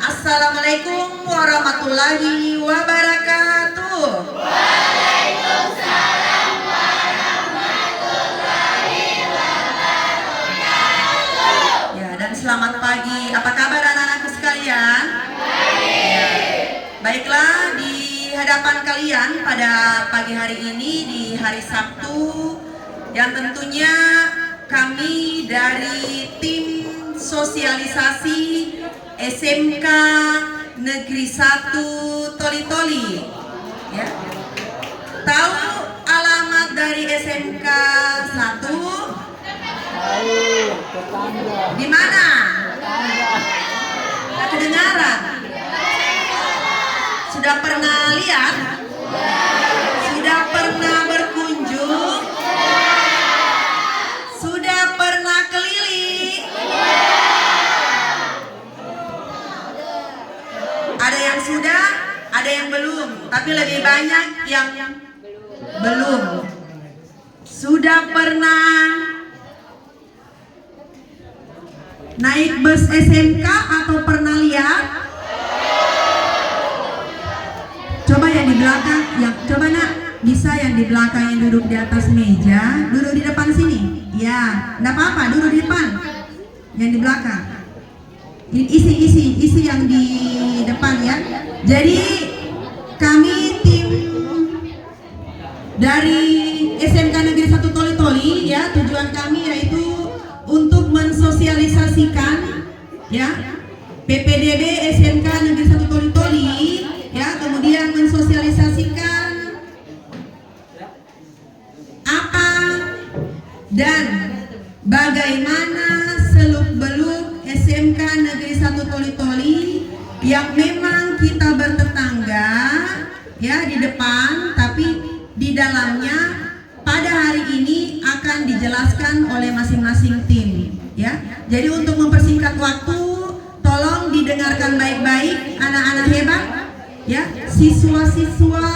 Assalamualaikum warahmatullahi wabarakatuh. Waalaikumsalam warahmatullahi wabarakatuh. Ya, dan selamat pagi. Apa kabar anak-anakku sekalian? Baik. Baiklah, di hadapan kalian pada pagi hari ini, di hari Sabtu, yang tentunya kami dari tim sosialisasi SMK Negeri 1 Toli-Toli, ya. Tahu alamat dari SMK 1? Di mana? Nggak kedengaran. Sudah pernah lihat? Sudah pernah berkunjung? Sudah pernah keliling? Ada yang sudah, ada yang belum, tapi lebih banyak yang belum. Sudah pernah naik bus SMK atau pernah lihat? Coba yang di belakang, coba nak, bisa yang di belakang yang duduk di atas meja, duduk di depan sini. Ya, enggak apa-apa, duduk di depan. Yang di belakang. Isi yang di depan ya. Jadi kami tim dari SMK Negeri 1 Toli-Toli ya, tujuan kami yaitu untuk mensosialisasikan ya PPDB SMK Negeri 1 Toli-Toli ya, kemudian mensosialisasikan apa dan bagaimana seluk-beluk SMK Negeri 1 Toli-Toli yang memang kita bertetangga ya di depan, tapi di dalamnya pada hari ini akan dijelaskan oleh masing-masing tim ya. Jadi untuk mempersingkat waktu, tolong didengarkan baik-baik anak-anak hebat ya, siswa-siswa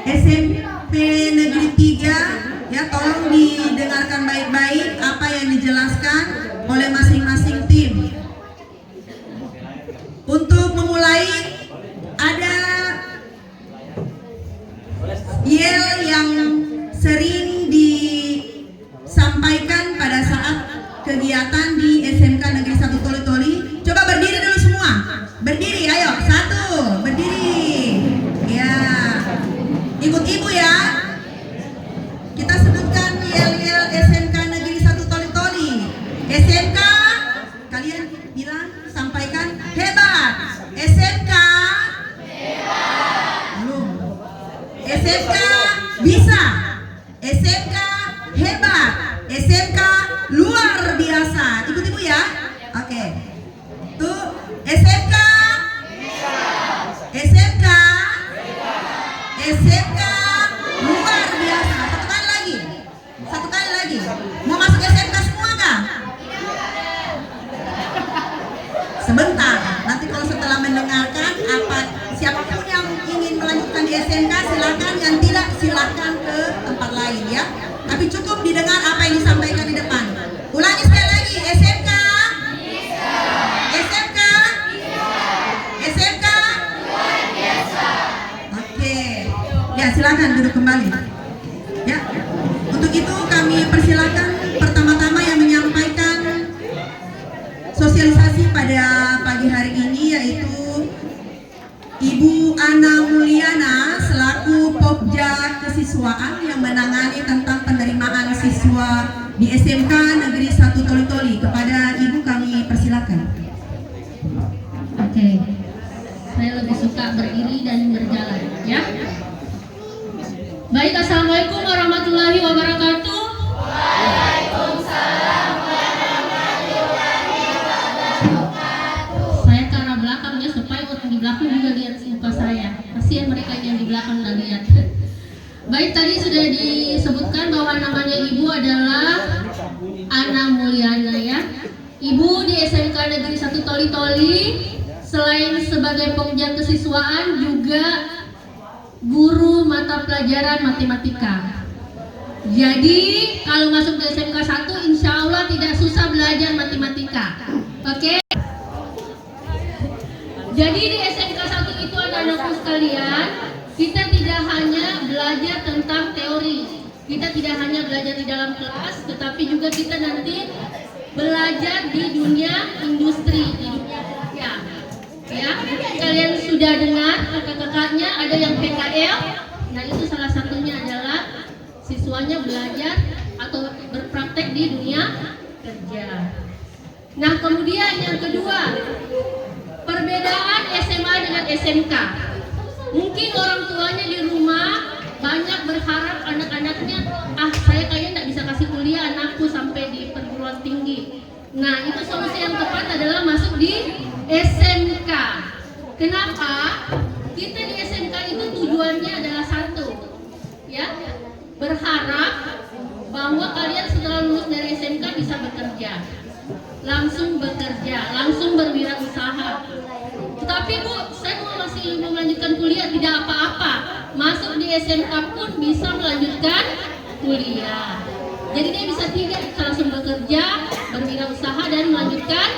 SMP Negeri 3 ya, tolong didengarkan baik-baik apa yang dijelaskan oleh masing-masing tim. Untuk memulai, ada yel yang sering disampaikan pada saat kegiatan di SMK Negeri 1 Toli-Toli. Coba berdiri dulu semua. Berdiri, ayo. 1, berdiri. Ya. Ikut ibu ya. Kita sebutkan yel-yel SMK Negeri 1 Toli-Toli. SMK, kalian bilang, sampaikan hebat. SMK hebat. Belum. SMK bisa. SMK hebat. SMK luar biasa. Ikut ibu ya. Oke. Tuh, SMK SMK SMK luar biasa. Satu kali lagi. Mau masuk SMK semua kah? Sebentar. Nanti kalau setelah mendengarkan siapapun yang ingin melanjutkan di SMK silakan, yang tidak silakan ke tempat lain ya. Tapi cukup didengar apa yang disampaikan di depan. Ulangi sekali lagi. SMK bisa. pada pagi hari ini yaitu Ibu Ana Mulyana selaku Pokja Kesiswaan yang menangani tentang penerimaan siswa di SMK Negeri 1 Toli-Toli. Kepada Ibu kami persilakan. Oke, saya lebih suka berdiri dan berjalan, ya. Baik, assalamualaikum warahmatullahi wabarakatuh. Waalaikumsalam warahmatullahi wabarakatuh. Saya ke arah belakang ya supaya orang di belakang juga lihat muka saya. Kasihan mereka yang di belakang nggak lihat. Baik, tadi sudah disebutkan bahwa namanya Ibu adalah Ana Mulyana ya. Ibu di SMK Negeri 1 Toli-Toli selain sebagai pokja kesiswaan juga guru mata pelajaran matematika. Jadi kalau masuk ke SMK 1 insya Allah tidak susah belajar matematika. Oke? Jadi di SMK 1 itu anak-anakku sekalian, kita tidak hanya belajar tentang teori, kita tidak hanya belajar di dalam kelas, tetapi juga kita nanti belajar di dunia industri, di dunia kerja. Ya, kalian sudah dengar kakak-kakaknya ada yang PKL, nah itu salah satunya adalah siswanya belajar atau berpraktek di dunia kerja. Nah kemudian yang kedua, perbedaan SMA dengan SMK. Mungkin orang tuanya di rumah banyak berharap anak-anaknya, saya kayaknya nggak bisa kasih kuliah anakku sampai di perguruan tinggi. Nah itu solusi yang tepat adalah masuk di SMK. Kenapa? Kita di SMK itu tujuannya adalah satu, ya, berharap bahwa kalian setelah lulus dari SMK bisa bekerja, langsung berwirausaha. Tetapi Bu, saya masih mau melanjutkan kuliah, tidak apa-apa. Masuk di SMK pun bisa melanjutkan kuliah. Jadi dia bisa langsung bekerja, berwirausaha dan melanjutkan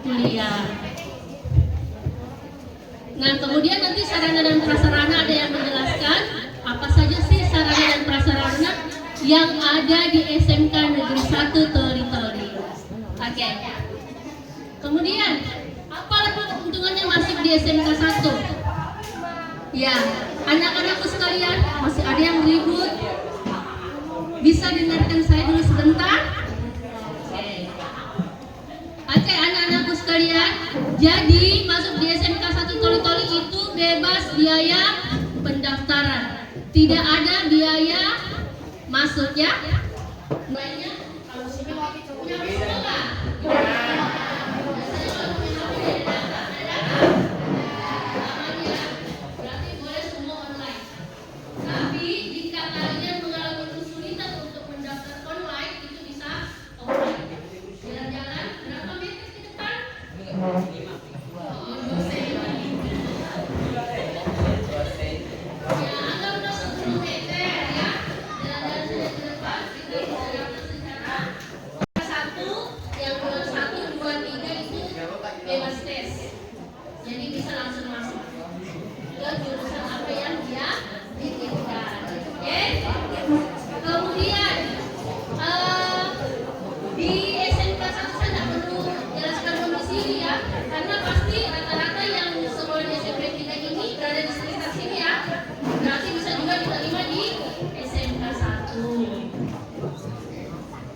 kuliah. Nah kemudian nanti sarana dan prasarana ada yang menjelaskan apa saja sih sarana dan prasarana yang ada di SMK Negeri 1 Toli-Toli. Oke. Kemudian apa keuntungannya masuk di SMK 1? Ya, anak-anakku sekalian, masih ada yang ribut. Bisa dengarkan saya dulu sebentar? Oke, anak-anakku sekalian, jadi masuk di SMK 1 Toli-Toli itu bebas biaya pendaftaran. Tidak ada biaya masuk ya. Lainnya kalau punya sekolah. Berarti boleh semua online. Tapi jika kalian mengalami kesulitan untuk mendaftar online, itu bisa offline. Jalan-jalan berapa meter ke depan? Ya, anggaplah 10 meter ya. Jalan-jalan saja ke depan, kita berjalan secara satu, yang bulan 1, 2, 3 itu bebas tes. Jadi bisa langsung masuk ke jurusan apa yang dia inginkan. Oke? Kemudian di SMK 1 saya tidak perlu jelaskan domisili ya, karena pasti rata-rata yang sekolah di SMP 3 ini berada di sekitar sini ya. Berarti bisa juga diterima di SMK 1.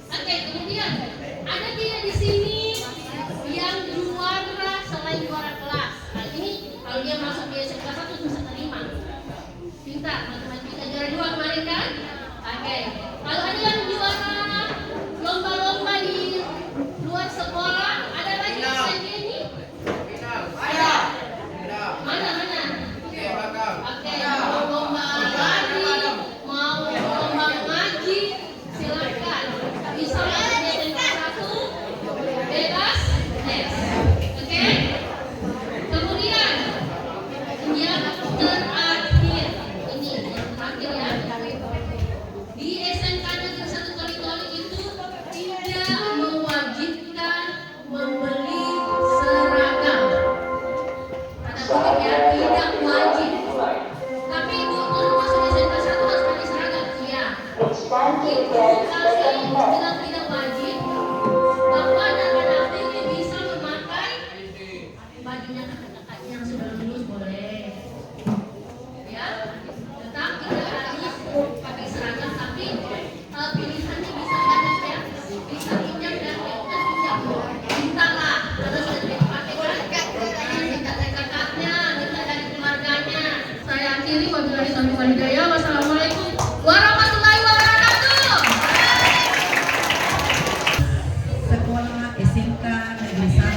Oke, kemudian ada tidak di sini yang juara selain juara kelas? Nah ini kalau dia masuk di SMK 1 bisa terima. Pintar, matematika juara 2 kemarin kan? Oke, kalau ada yang juara lomba-lomba di luar sekolah, ada lagi selain ini? Ada. Mana? Oke, mau lomba lari, mau lomba ngaji, silakan. Bisa masuk di SMK 1, bebas tes. Oke? Kemudian yang terakhir, ini yang terakhir ya. Di SMK Negeri 1 Toli-Toli itu tidak mewajibkan membeli seragam. Kata kutip ya, tidak wajib. Tapi Ibu kalau masuk SMK 1 harus pakai seragam, iya. Itu kami bilang tidak wajib, bahwa anak-anak ini bisa memakai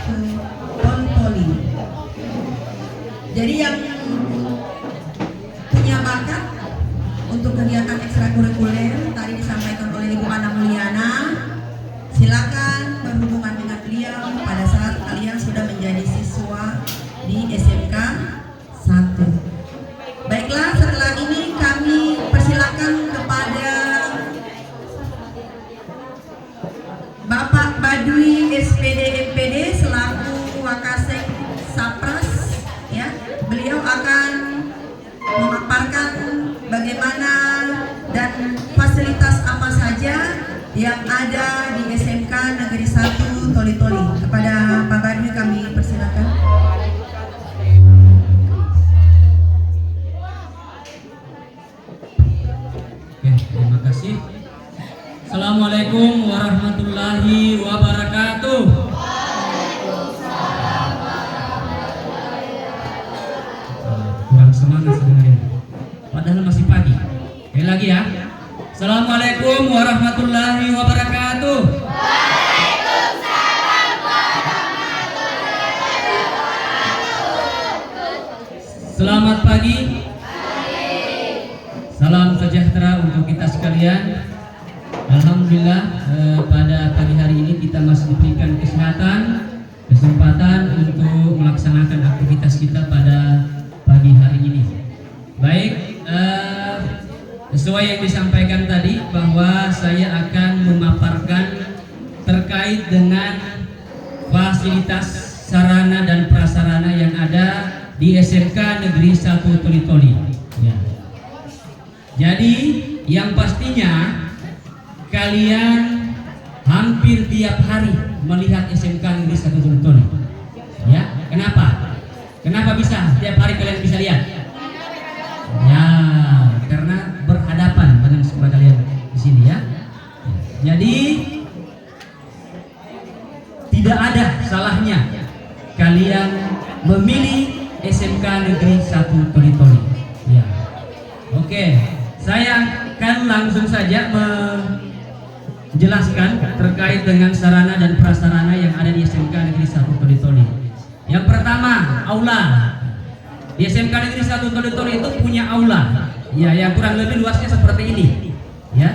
Toli. Jadi yang punya bakat untuk kegiatan ekstrakurikuler tadi disampaikan oleh Ibu Ana Mulyana, silakan berhubungan dengan beliau pada saat kalian sudah menjadi siswa di SMK 1. Baiklah, setelah ini kami persilakan kepada Bapak Badui SPD MPD selaku Wakasek Sapras, ya. Beliau akan memaparkan bagaimana dan fasilitas apa saja yang ada di SMK Negeri 1 Toli-Toli. Kepada Pak Badui kami persilakan. Terima kasih. Assalamualaikum warahmatullahi wabarakatuh. Kurang semangat sebenarnya, padahal masih pagi. Sekali lagi ya. Assalamualaikum warahmatullahi wabarakatuh. Selamat pagi. Salam sejahtera untuk kita sekalian. Alhamdulillah pada pagi hari ini kita masih diberikan kesempatan untuk melaksanakan aktivitas kita pada pagi hari ini. Baik, sesuai yang disampaikan tadi bahwa saya akan memaparkan terkait dengan fasilitas sarana dan prasarana yang ada di SMK Negeri 1 Toli-Toli. Ya. Jadi yang pastinya kalian hampir tiap hari melihat SMK Negeri 1 Toli-Toli. Ya, kenapa? Kenapa bisa tiap hari kalian bisa lihat? Ya, karena berhadapan dengan sekolah kalian di sini ya. Jadi tidak ada salahnya kalian memilih SMK Negeri 1 Toli-Toli. Ya. Oke, saya akan langsung saja menjelaskan terkait dengan sarana dan prasarana yang ada di SMK Negeri 1 Toli-Toli. Yang pertama, aula. Di SMK Negeri 1 Toli-Toli itu punya aula, ya, yang kurang lebih luasnya seperti ini, ya,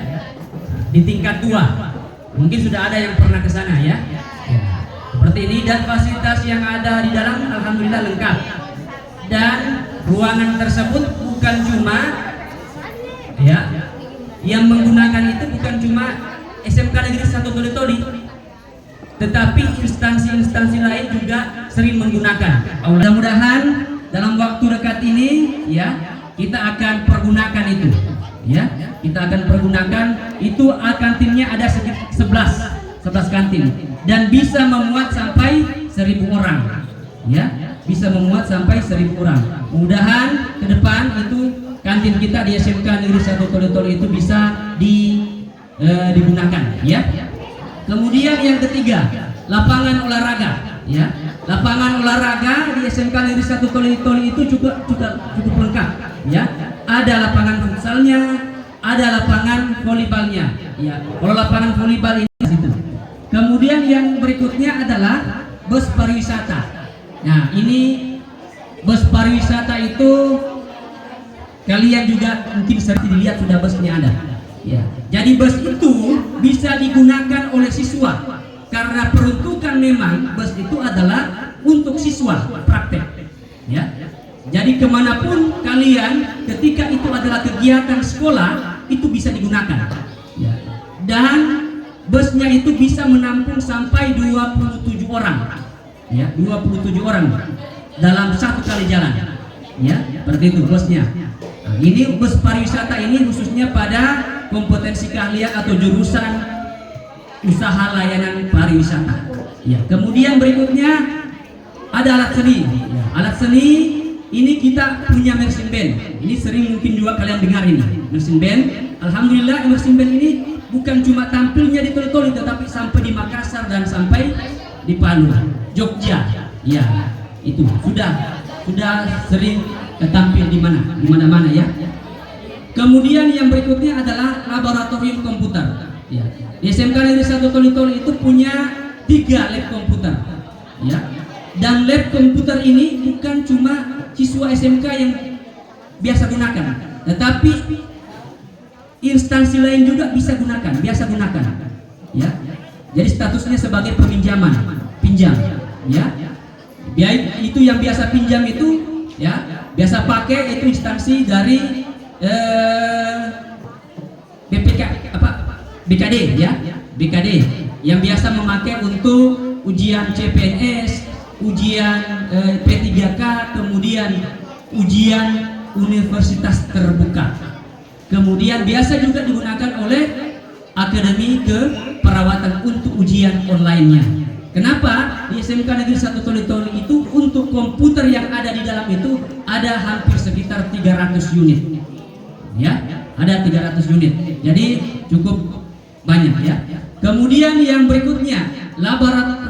di tingkat 2. Mungkin sudah ada yang pernah ke sana, ya. Seperti ini, dan fasilitas yang ada di dalam alhamdulillah lengkap. Dan ruangan tersebut bukan cuma, ya, yang menggunakan itu bukan cuma SMK Negeri 1 Toli-Toli, tetapi instansi-instansi lain juga sering menggunakan. Mudah-mudahan dalam waktu dekat ini, ya, kita akan pergunakan itu, ya, kita akan pergunakan itu. Kantinnya ada sekitar 11 kantin dan bisa memuat sampai 1.000 orang, ya, bisa memuat sampai 1.000 orang. Mudah-mudahan ke depan itu kantin kita di SMK Negeri 1 Toli-Toli itu bisa digunakan, ya. Kemudian yang ketiga, lapangan olahraga, ya. Lapangan olahraga di SMK Negeri 1 Toli-Toli itu cukup lengkap, ya. Ada lapangan futsalnya, ada lapangan volleybalnya, ya. Kalau lapangan volleybal ini di situ. Kemudian yang berikutnya adalah bus pariwisata. Nah, ini bus pariwisata itu kalian juga mungkin sering dilihat, sudah busnya ada, ya. Jadi bus itu bisa digunakan oleh siswa karena peruntukan memang bus itu adalah untuk siswa praktek, ya. Jadi kemanapun kalian ketika itu adalah kegiatan sekolah itu bisa digunakan, ya. Dan busnya itu bisa menampung sampai 27 orang, ya, 27 orang dalam satu kali jalan, ya, seperti itu busnya. Nah, ini bus pariwisata ini khususnya pada kompetensi keahlian atau jurusan usaha layanan pariwisata, ya. Kemudian berikutnya ada alat seni, ya. Alat seni ini kita punya marching band. Ini sering mungkin juga kalian dengar ini marching band. Alhamdulillah marching band ini bukan cuma tampilnya di Toli-Toli, tetapi sampai di Makassar dan sampai di Palu, Jogja, ya. Itu sudah sering tampil di mana-mana, ya. Kemudian yang berikutnya adalah laboratorium komputer, ya. Di SMK Negeri 1 Toli-Toli itu punya 3 lab komputer, ya. Dan lab komputer ini bukan cuma siswa SMK yang biasa gunakan, tetapi instansi lain juga biasa gunakan, ya. Jadi statusnya sebagai pinjam, ya. Itu yang biasa pinjam itu, ya, biasa pakai itu instansi dari BKD, ya, BKD yang biasa memakai untuk ujian CPNS, ujian P3K, kemudian ujian universitas terbuka. Kemudian biasa juga digunakan oleh akademi keperawatan untuk ujian online-nya. Kenapa? Di SMK Negeri 1 Toli-Toli itu untuk komputer yang ada di dalam itu ada hampir sekitar 300 unit. Ya, ada 300 unit. Jadi cukup banyak, ya. Kemudian yang berikutnya,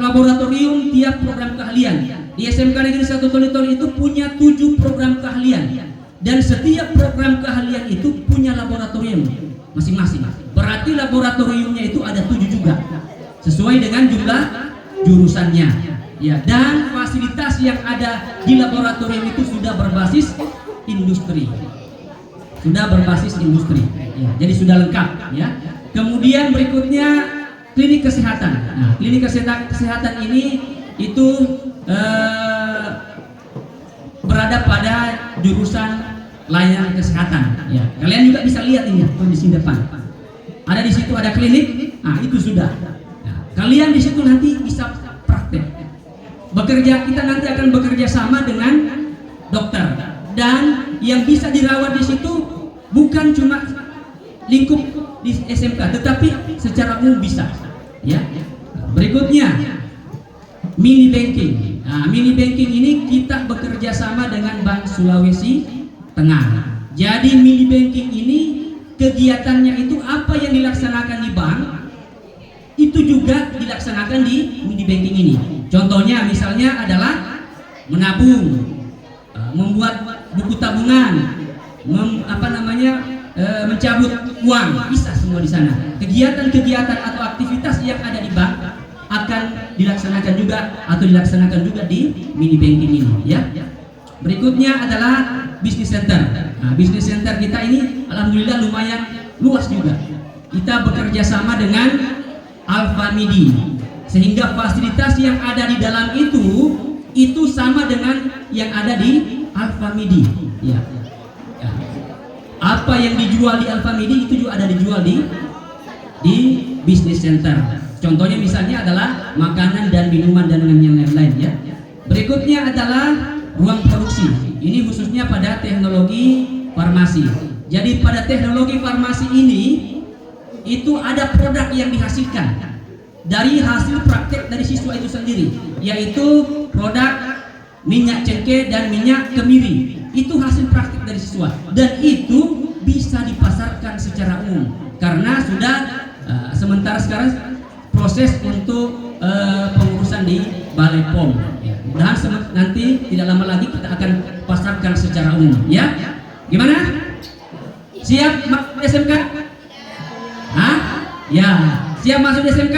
laboratorium tiap program keahlian. Di SMK Negeri 1 Toli-Toli itu punya 7 program keahlian. Dan setiap program keahlian itu punya laboratorium masing-masing. Berarti laboratoriumnya itu ada 7 juga, sesuai dengan jumlah jurusannya, ya. Dan fasilitas yang ada di laboratorium itu sudah berbasis industri, ya. Jadi sudah lengkap, ya. Kemudian berikutnya klinik kesehatan. Nah, klinik kesehatan ini itu berada pada jurusan layanan kesehatan, ya. Kalian juga bisa lihat ini kondisi depan. Ada di situ ada klinik, nah itu sudah. Nah, kalian di situ nanti bisa praktek. Kita nanti akan bekerja sama dengan dokter, dan yang bisa dirawat di situ bukan cuma lingkup di SMK, tetapi secara umum bisa, ya. Berikutnya mini banking. Nah, mini banking ini kita bekerja sama dengan Bank Sulawesi Tengah. Jadi mini banking ini kegiatannya itu apa yang dilaksanakan di bank itu juga dilaksanakan di mini banking ini. Contohnya misalnya adalah menabung, membuat buku tabungan, mencabut uang, bisa semua di sana. Kegiatan-kegiatan atau aktivitas yang ada di bank akan dilaksanakan juga di mini banking ini, ya. Berikutnya adalah business center. Nah, business center kita ini alhamdulillah lumayan luas juga. Kita bekerja sama dengan Alfamidi, sehingga fasilitas yang ada di dalam itu sama dengan yang ada di Alfamidi, ya. Ya. Apa yang dijual di Alfamidi itu juga ada dijual di business center. Contohnya misalnya adalah makanan dan minuman dan yang lain-lain, ya. Berikutnya adalah ruang produksi. Ini khususnya pada teknologi farmasi. Jadi pada teknologi farmasi ini itu ada produk yang dihasilkan dari hasil praktek dari siswa itu sendiri, yaitu produk minyak cengkeh dan minyak kemiri. Itu hasil praktek dari siswa, dan itu bisa dipasarkan secara umum karena sudah sementara sekarang proses untuk pengurusan di Balai POM, ya. Mudah-mudahan nanti tidak lama lagi kita akan pasarkan secara umum, ya. Gimana? Siap masuk SMK? Hah? Ya. Siap masuk SMK?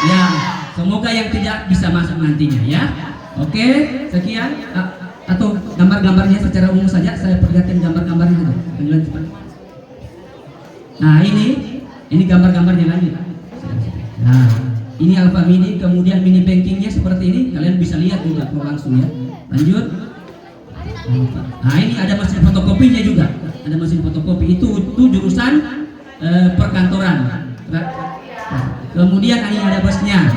Ya. Semoga yang tidak bisa masuk nantinya, ya. Oke, sekian. Atau gambar-gambarnya secara umum saja saya perlihatkan gambar-gambarnya itu. Nah, ini gambar-gambarnya lagi. Nah, ini Alfamidi, kemudian mini bankingnya seperti ini, kalian bisa lihat juga langsung, ya. Lanjut. Nah, ini ada mesin fotokopinya juga, ada mesin fotokopi itu jurusan perkantoran. Nah, kemudian ini ada busnya,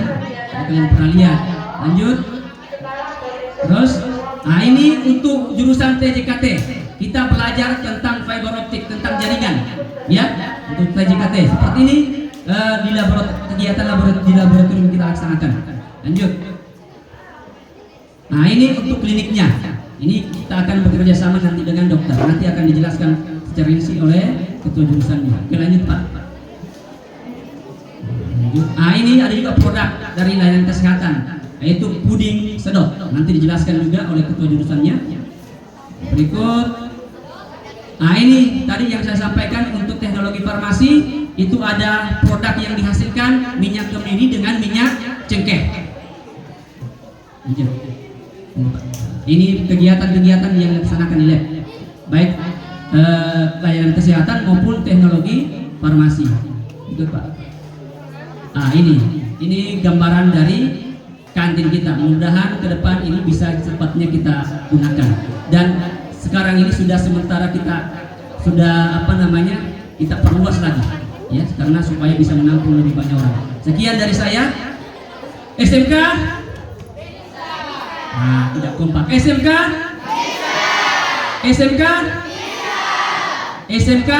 kalian pernah lihat. Lanjut. Terus, nah ini untuk jurusan TJKT, kita belajar tentang fiber optik, tentang jaringan, ya. Untuk TJKT seperti ini. Di kegiatan laboratorium kita laksanakan. Lanjut. Nah, ini untuk kliniknya. Ini kita akan bekerja sama nanti dengan dokter. Nanti akan dijelaskan secara rinci oleh ketua jurusannya. Oke, lanjut Pak. Lanjut. Nah, ini ada juga produk dari layanan kesehatan, yaitu puding sedot. Nanti dijelaskan juga oleh ketua jurusannya. Berikut. Nah, ini tadi yang saya sampaikan untuk teknologi farmasi. Itu ada produk yang dihasilkan minyak kemiri dengan minyak cengkeh. Izin. Ini kegiatan-kegiatan yang dilaksanakan di lab, baik layanan kesehatan maupun teknologi farmasi. Itu Pak. Ini gambaran dari kantin kita. Mudah-mudahan ke depan ini bisa cepatnya kita gunakan. Dan sekarang ini sudah sementara kita kita perluas lagi, ya, karena supaya bisa menampung lebih banyak orang. Sekian dari saya. SMK. Tidak kompak. SMK. SMK. SMK.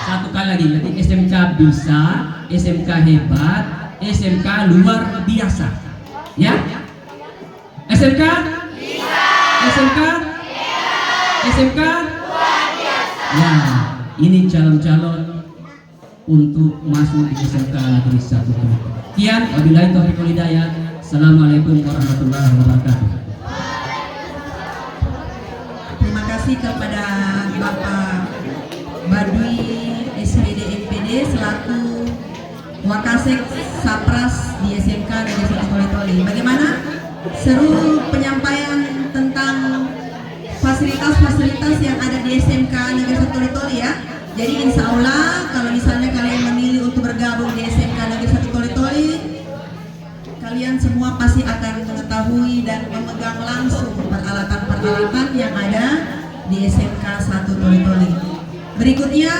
Satu kali lagi, berarti SMK bisa, SMK hebat, SMK luar biasa. Ya? SMK? Bisa. SMK? Hebat. SMK? Luar biasa. Ya, ini calon-calon untuk masuk di SMK Negeri 1 Toli. Sekian, wabillahi taufiq wal hidayah. Assalamualaikum warahmatullahi wabarakatuh. Terima kasih kepada Bapak Badui SPD MPD selaku Wakasek Sapras di SMK Negeri 1 Toli. Bagaimana seru penyampaian tentang fasilitas-fasilitas yang ada di SMK Negeri 1 Toli ya. Jadi insya Allah kalau misalnya kalian memilih untuk bergabung di SMK Negeri 1 Toli, kalian semua pasti akan mengetahui dan memegang langsung peralatan-peralatan yang ada di SMK 1 Toli. Berikutnya,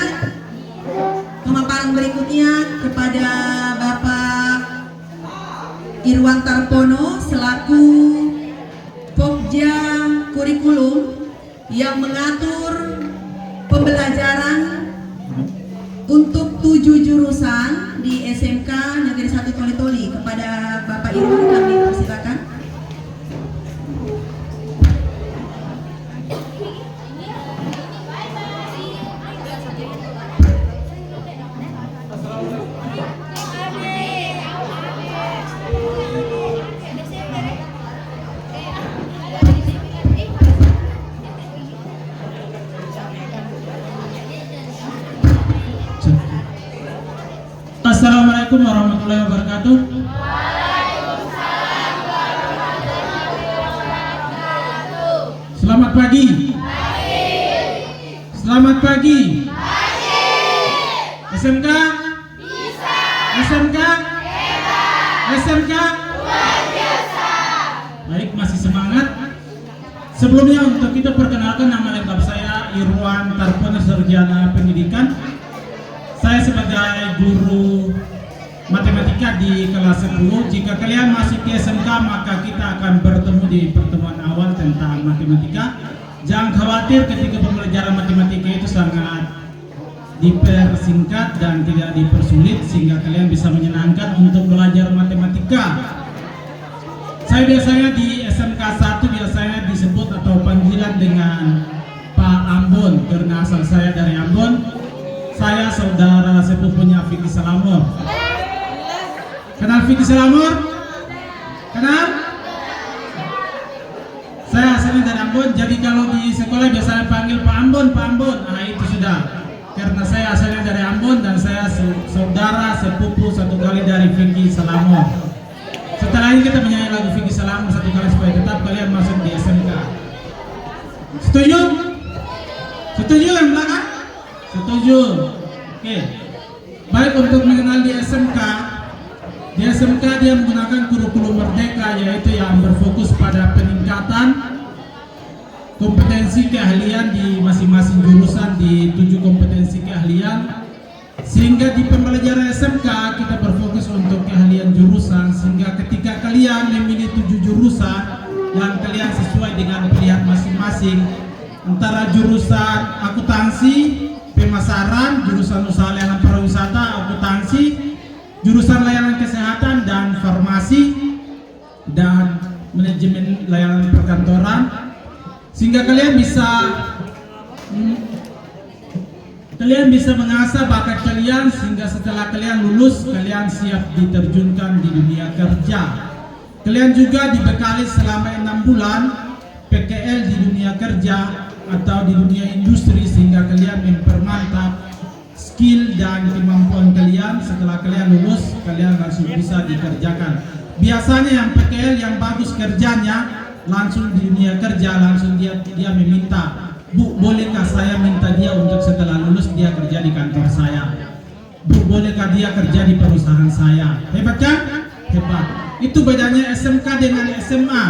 pemaparan berikutnya kepada Bapak Irwan Tarpono selaku Pokja Kurikulum yang mengatur pembelajaran untuk 7 jurusan di SMK Negeri 1 Toli. Kepada Bapak Irwan kami persilakan. Assalamualaikum warahmatullahi wabarakatuh. Selamat pagi. Selamat pagi. SMK bisa. SMK hebat. SMK luar biasa. Baik, masih semangat. Sebelumnya untuk kita perkenalkan, nama lengkap saya Irwan Tarpono, Sarjana Pendidikan. Saya sebagai guru matematika di kelas 10. Jika kalian masuk ke SMK, maka kita akan bertemu di pertemuan awal tentang matematika. Jangan khawatir, ketika pembelajaran matematika itu sangat dipersingkat dan tidak dipersulit, sehingga kalian bisa menyenangkan untuk belajar matematika. Saya biasanya di SMK 1 biasanya disebut atau panggilan dengan Pak Ambon, karena asal saya dari Ambon. Saya saudara sepupunya Vicky Salamor. Kenal Vicky Salamor? Kenal? Saya asalnya dari Ambon, jadi kalau di sekolah biasanya panggil Pak Ambon, Pak Ambon. Nah itu sudah. Karena saya asalnya dari Ambon dan saya saudara sepupu satu kali dari Vicky Salamor. Setelah ini kita menyanyi lagu Vicky Salamor satu kali supaya tetap kalian masuk di SMK. Setuju? Setuju yang belakang? Setuju. Oke. Baik, untuk mengenal di SMK dia menggunakan kurikulum merdeka, yaitu yang berfokus pada peningkatan kompetensi keahlian di masing-masing jurusan di 7 kompetensi keahlian, sehingga di pembelajaran SMK kita berfokus untuk keahlian jurusan, sehingga ketika kalian memilih 7 jurusan yang kalian sesuai dengan pilihan masing-masing, antara jurusan akuntansi, pemasaran, jurusan usaha layanan pariwisata, akuntansi, jurusan layanan kesehatan dan farmasi, dan manajemen layanan perkantoran, sehingga kalian bisa mengasah bakat kalian, sehingga setelah kalian lulus kalian siap diterjunkan di dunia kerja. Kalian juga dibekali selama 6 bulan PKL di dunia kerja atau di dunia industri, sehingga kalian mempermantap skill dan kemampuan kalian. Setelah kalian lulus, kalian langsung bisa dikerjakan. Biasanya yang PKL yang bagus kerjanya langsung di dunia kerja langsung dia meminta, Bu, bolehkah saya minta dia untuk setelah lulus dia kerja di kantor saya? Bu, bolehkah dia kerja di perusahaan saya? Hebat kan? Hebat. Itu bedanya SMK dengan SMA.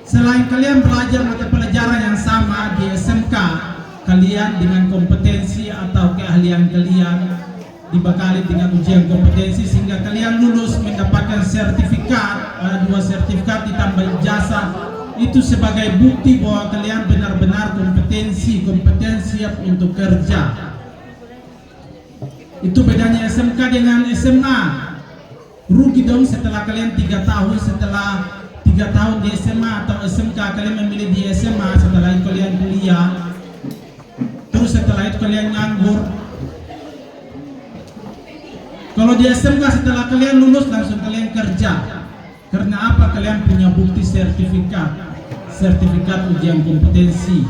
Selain kalian belajar mata pelajaran yang sama di SMK, kalian dengan kompetensi atau keahlian kalian dibekali dengan ujian kompetensi sehingga kalian lulus mendapatkan sertifikat, ada 2 sertifikat ditambah ijazah. Itu sebagai bukti bahwa kalian benar-benar kompeten siap untuk kerja. Itu bedanya SMK dengan SMA. Rugi dong setelah kalian 3 tahun setelah 3 tahun di SMA atau SMK kalian memilih di SMA, setelah itu kalian kuliah, terus setelah itu kalian nganggur. Kalau di SMK setelah kalian lulus langsung kalian kerja. Karena apa? Kalian punya bukti sertifikat ujian kompetensi.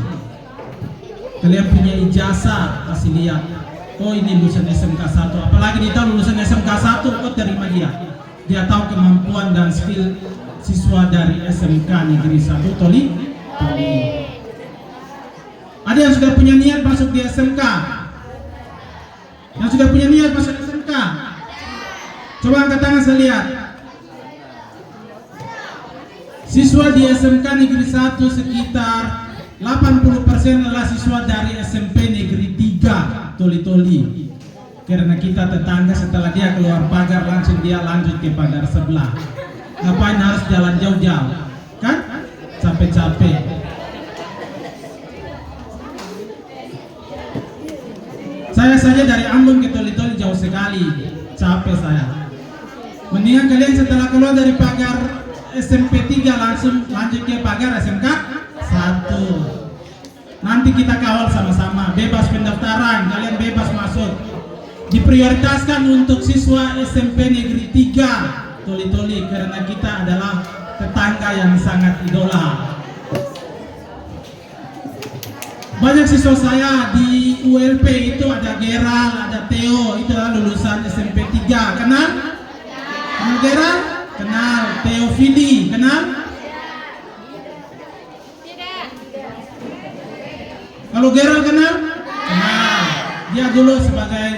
Kalian punya ijazah, kasih lihat. Oh, ini lulusan SMK 1. Apalagi dia tahu lulusan SMK 1, oh terima dia. Dia tahu kemampuan dan skill siswa dari SMK Negeri 1 Toli. Ada yang sudah punya niat masuk di SMK? Yang sudah punya niat masuk SMK? Coba angkat tangan saya lihat. Siswa di SMK Negeri 1 sekitar 80% adalah siswa dari SMP Negeri 3 Toli-Toli. Karena kita tetangga, setelah dia keluar pagar langsung dia lanjut ke pagar sebelah. Ngapain harus jalan jauh-jauh? Kan? Capek-capek. Saya saja dari Ambon ke Toli-Toli jauh sekali. Capek saya. Mendingan kalian setelah keluar dari pagar SMP 3 langsung lanjut ke pagar SMK 1. Nanti kita kawal sama-sama. Bebas pendaftaran, kalian bebas masuk. Diprioritaskan untuk siswa SMP Negeri 3 Toli-Toli karena kita adalah tetangga yang sangat idola. Banyak siswa saya di ULP itu ada Geral, ada Theo, itu adalah lulusan SMP 3. Kenal? Kenal Geral? Kenal. Theo Vidi, kenal? Kalau Geral kenal? Kenal. Dia dulu sebagai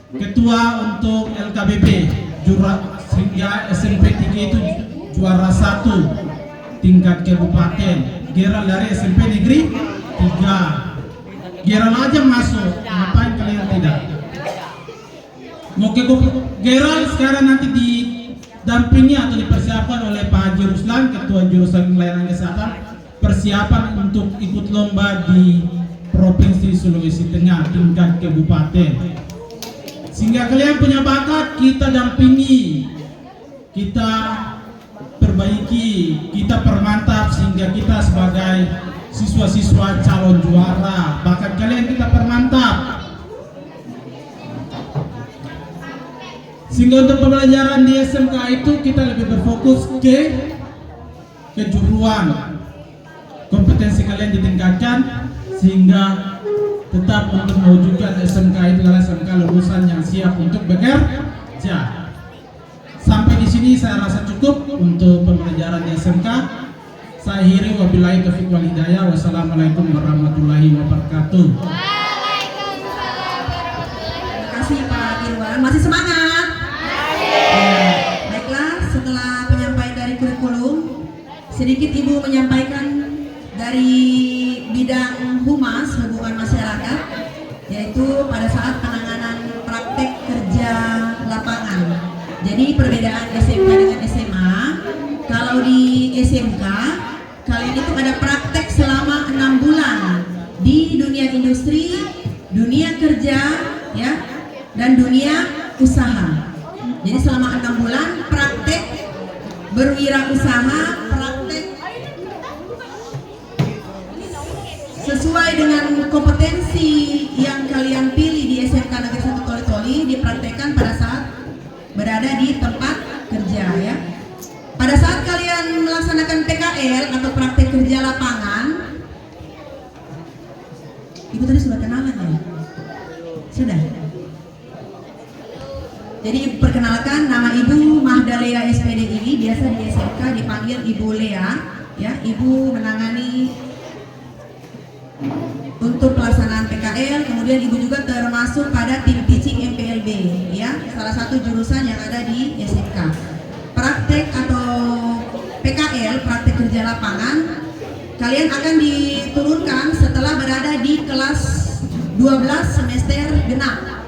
ketua untuk LKBB, sehingga SMP 3 itu juara 1 tingkat kabupaten. Geral dari SMP Negeri 3. Geral aja masuk, ngapain kalian tidak? Mau ke Geral sekarang nanti didampingi atau dipersiapkan oleh Pak Haji Ruslan, ketua jurusan layanan kesehatan, persiapan untuk ikut lomba di Provinsi Sulawesi Tengah tingkat kabupaten. Sehingga kalian punya bakat, kita dampingi, kita perbaiki, kita permantap sehingga kita sebagai siswa-siswa calon juara, bakat kalian kita permantap. Sehingga untuk pembelajaran di SMK itu kita lebih berfokus ke kejuruan. Kompetensi kalian ditingkatkan sehingga tetap untuk mewujudkan SMK itu adalah SMK lulusan yang siap untuk bekerja. Sampai di sini saya rasa cukup untuk pembelajaran di SMK. Saya akhiri, wabillahi taufiq wal hidayah. Wassalamualaikum warahmatullahi wabarakatuh. Terima kasih Pak Irwan. Masih semangat? Baiklah, setelah penyampaian dari kurikulum, sedikit Ibu menyampaikan dari bidang humas hubungan masyarakat, yaitu pada saat penanganan praktek kerja lapangan. Jadi perbedaan SMK dengan SMA, kalau di SMK kalian itu ada praktek selama 6 bulan di dunia industri, dunia kerja, ya, dan dunia usaha. Jadi selama 6 bulan praktek berwirausaha, praktek sesuai dengan kompetensi yang kalian pilih di SMK Negeri 1 Toli-Toli, dipraktekkan pada saat berada di tempat kerja, ya. Pada saat kalian melaksanakan PKL atau praktek kerja lapangan, Ibu tadi sudah kenalan ya? Sudah. Jadi perkenalkan, nama Ibu Mahdalea SPDI, biasa di SMK dipanggil Ibu Lea, ya. Ibu menangani untuk pelaksanaan PKL, kemudian Ibu juga termasuk pada tim teaching MPLB, ya, salah satu jurusan yang ada di SMK. Praktek atau PKL, praktek kerja lapangan, kalian akan diturunkan setelah berada di kelas 12 semester genap,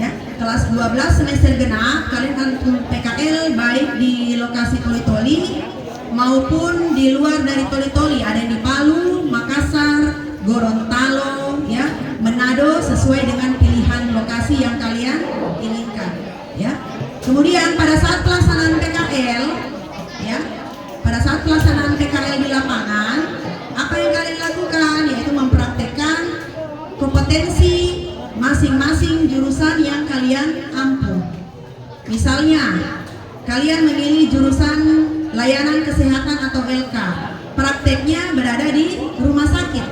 ya. Kelas 12 semester genap, kalian akan PKL baik di lokasi Toli-Toli maupun di luar dari Toli-Toli, ada yang di Palu, Makassar, Gorontalo, ya, Manado, sesuai dengan pilihan lokasi yang kalian inginkan, ya. Kemudian pada saat pelaksanaan PKL, ya, pada saat pelaksanaan PKL di lapangan, apa yang kalian lakukan yaitu mempraktekkan kompetensi masing-masing jurusan yang kalian ampuh. Misalnya, kalian memilih jurusan layanan kesehatan atau LK, prakteknya berada di rumah sakit,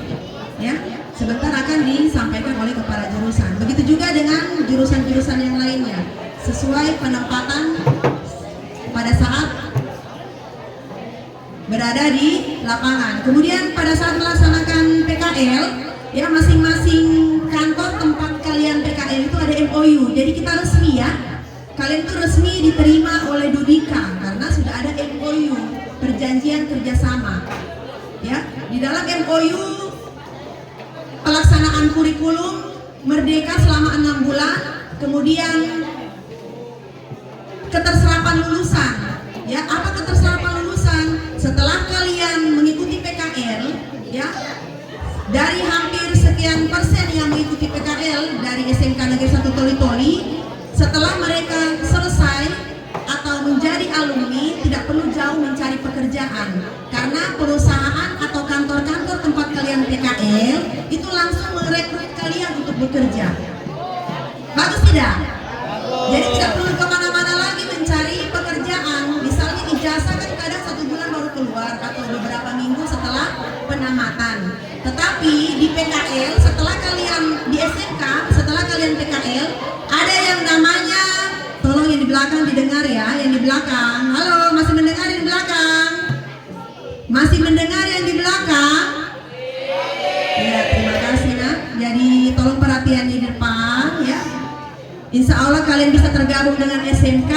ya. Sebentar akan disampaikan oleh kepala jurusan. Begitu juga dengan jurusan-jurusan yang lainnya, sesuai penempatan pada saat berada di lapangan. Kemudian pada saat melaksanakan PKL, ya, masing-masing kantor tempat kalian PKL itu ada MOU. Jadi kita resmi, ya. Kalian itu resmi diterima oleh Dudika karena sudah ada MOU, perjanjian kerjasama, ya. Di dalam MOU pelaksanaan kurikulum merdeka selama 6 bulan, kemudian keterserapan lulusan, ya. Apa keterserapan lulusan? Setelah kalian mengikuti PKL, ya, dari hampir sekian persen yang mengikuti PKL dari SMK Negeri 1 Toli-Toli, setelah mereka selesai atau menjadi alumni, tidak perlu jauh mencari pekerjaan karena perusahaan atau kantor-kantor tempat kalian PKL itu langsung merekrut kalian untuk bekerja. Bagus tidak? Jadi tidak perlu kemana-mana lagi mencari pekerjaan. Misalnya ijazah kan kadang 1 bulan baru keluar atau beberapa minggu setelah penamatan. Tetapi di PKL, setelah kalian di SMK, setelah kalian PKL, ada yang namanya, tolong yang di belakang didengar, ya, yang di belakang. Halo, masih mendengar yang di belakang? Masih mendengar yang di belakang? Ya, terima kasih, nak. Jadi tolong perhatian di depan, ya. Insya Allah kalian bisa tergabung dengan SMK.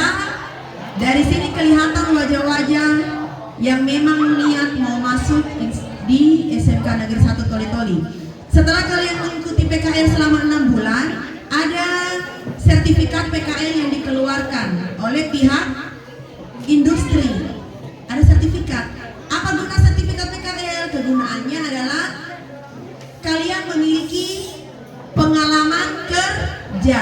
Dari sini kelihatan wajah-wajah yang memang niat mau masuk di SMK Negeri 1 Toli-Toli. Setelah kalian mengikuti PKL selama 6 bulan, ada sertifikat PKL yang dikeluarkan oleh pihak industri. Ada sertifikat. Apa guna sertifikat PKL? Kegunaannya adalah kalian memiliki pengalaman kerja.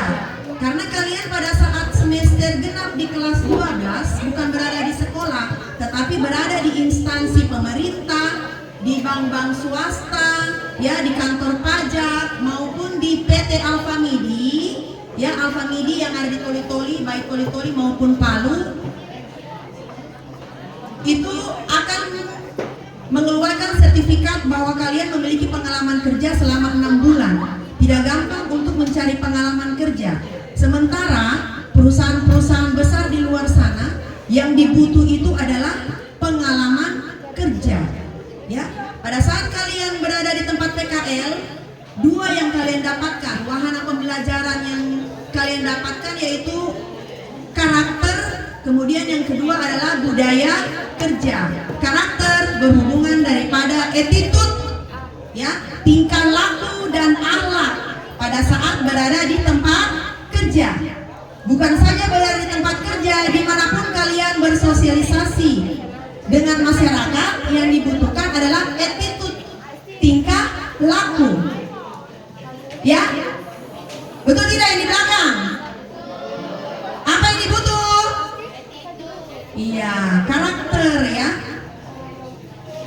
Karena kalian pada saat semester genap di kelas 12 bukan berada di sekolah, tetapi berada di instansi pemerintah, di bank-bank swasta, ya, di kantor pajak maupun di PT Alfamidi, ya, Alfamidi yang ada di Toli-Toli, baik Toli-Toli maupun Palu, itu akan mengeluarkan sertifikat bahwa kalian memiliki pengalaman kerja selama 6 bulan. Tidak gampang untuk mencari pengalaman kerja. Sementara perusahaan-perusahaan besar di luar sana yang dibutuh itu adalah pengalaman kerja, ya. Pada saat kalian berada di tempat PKL, 2 yang kalian dapatkan, wahana pembelajaran yang kalian dapatkan yaitu karakter, kemudian yang kedua adalah budaya kerja. Karakter berhubungan daripada attitude, ya, tingkah laku dan akhlak pada saat berada di tempat kerja. Bukan saja berada di tempat kerja, dimanapun kalian bersosialisasi dengan masyarakat, yang dibutuhkan adalah attitude, tingkah laku, ya. Betul tidak yang di belakang? Apa yang dibutuh? Iya, karakter, ya.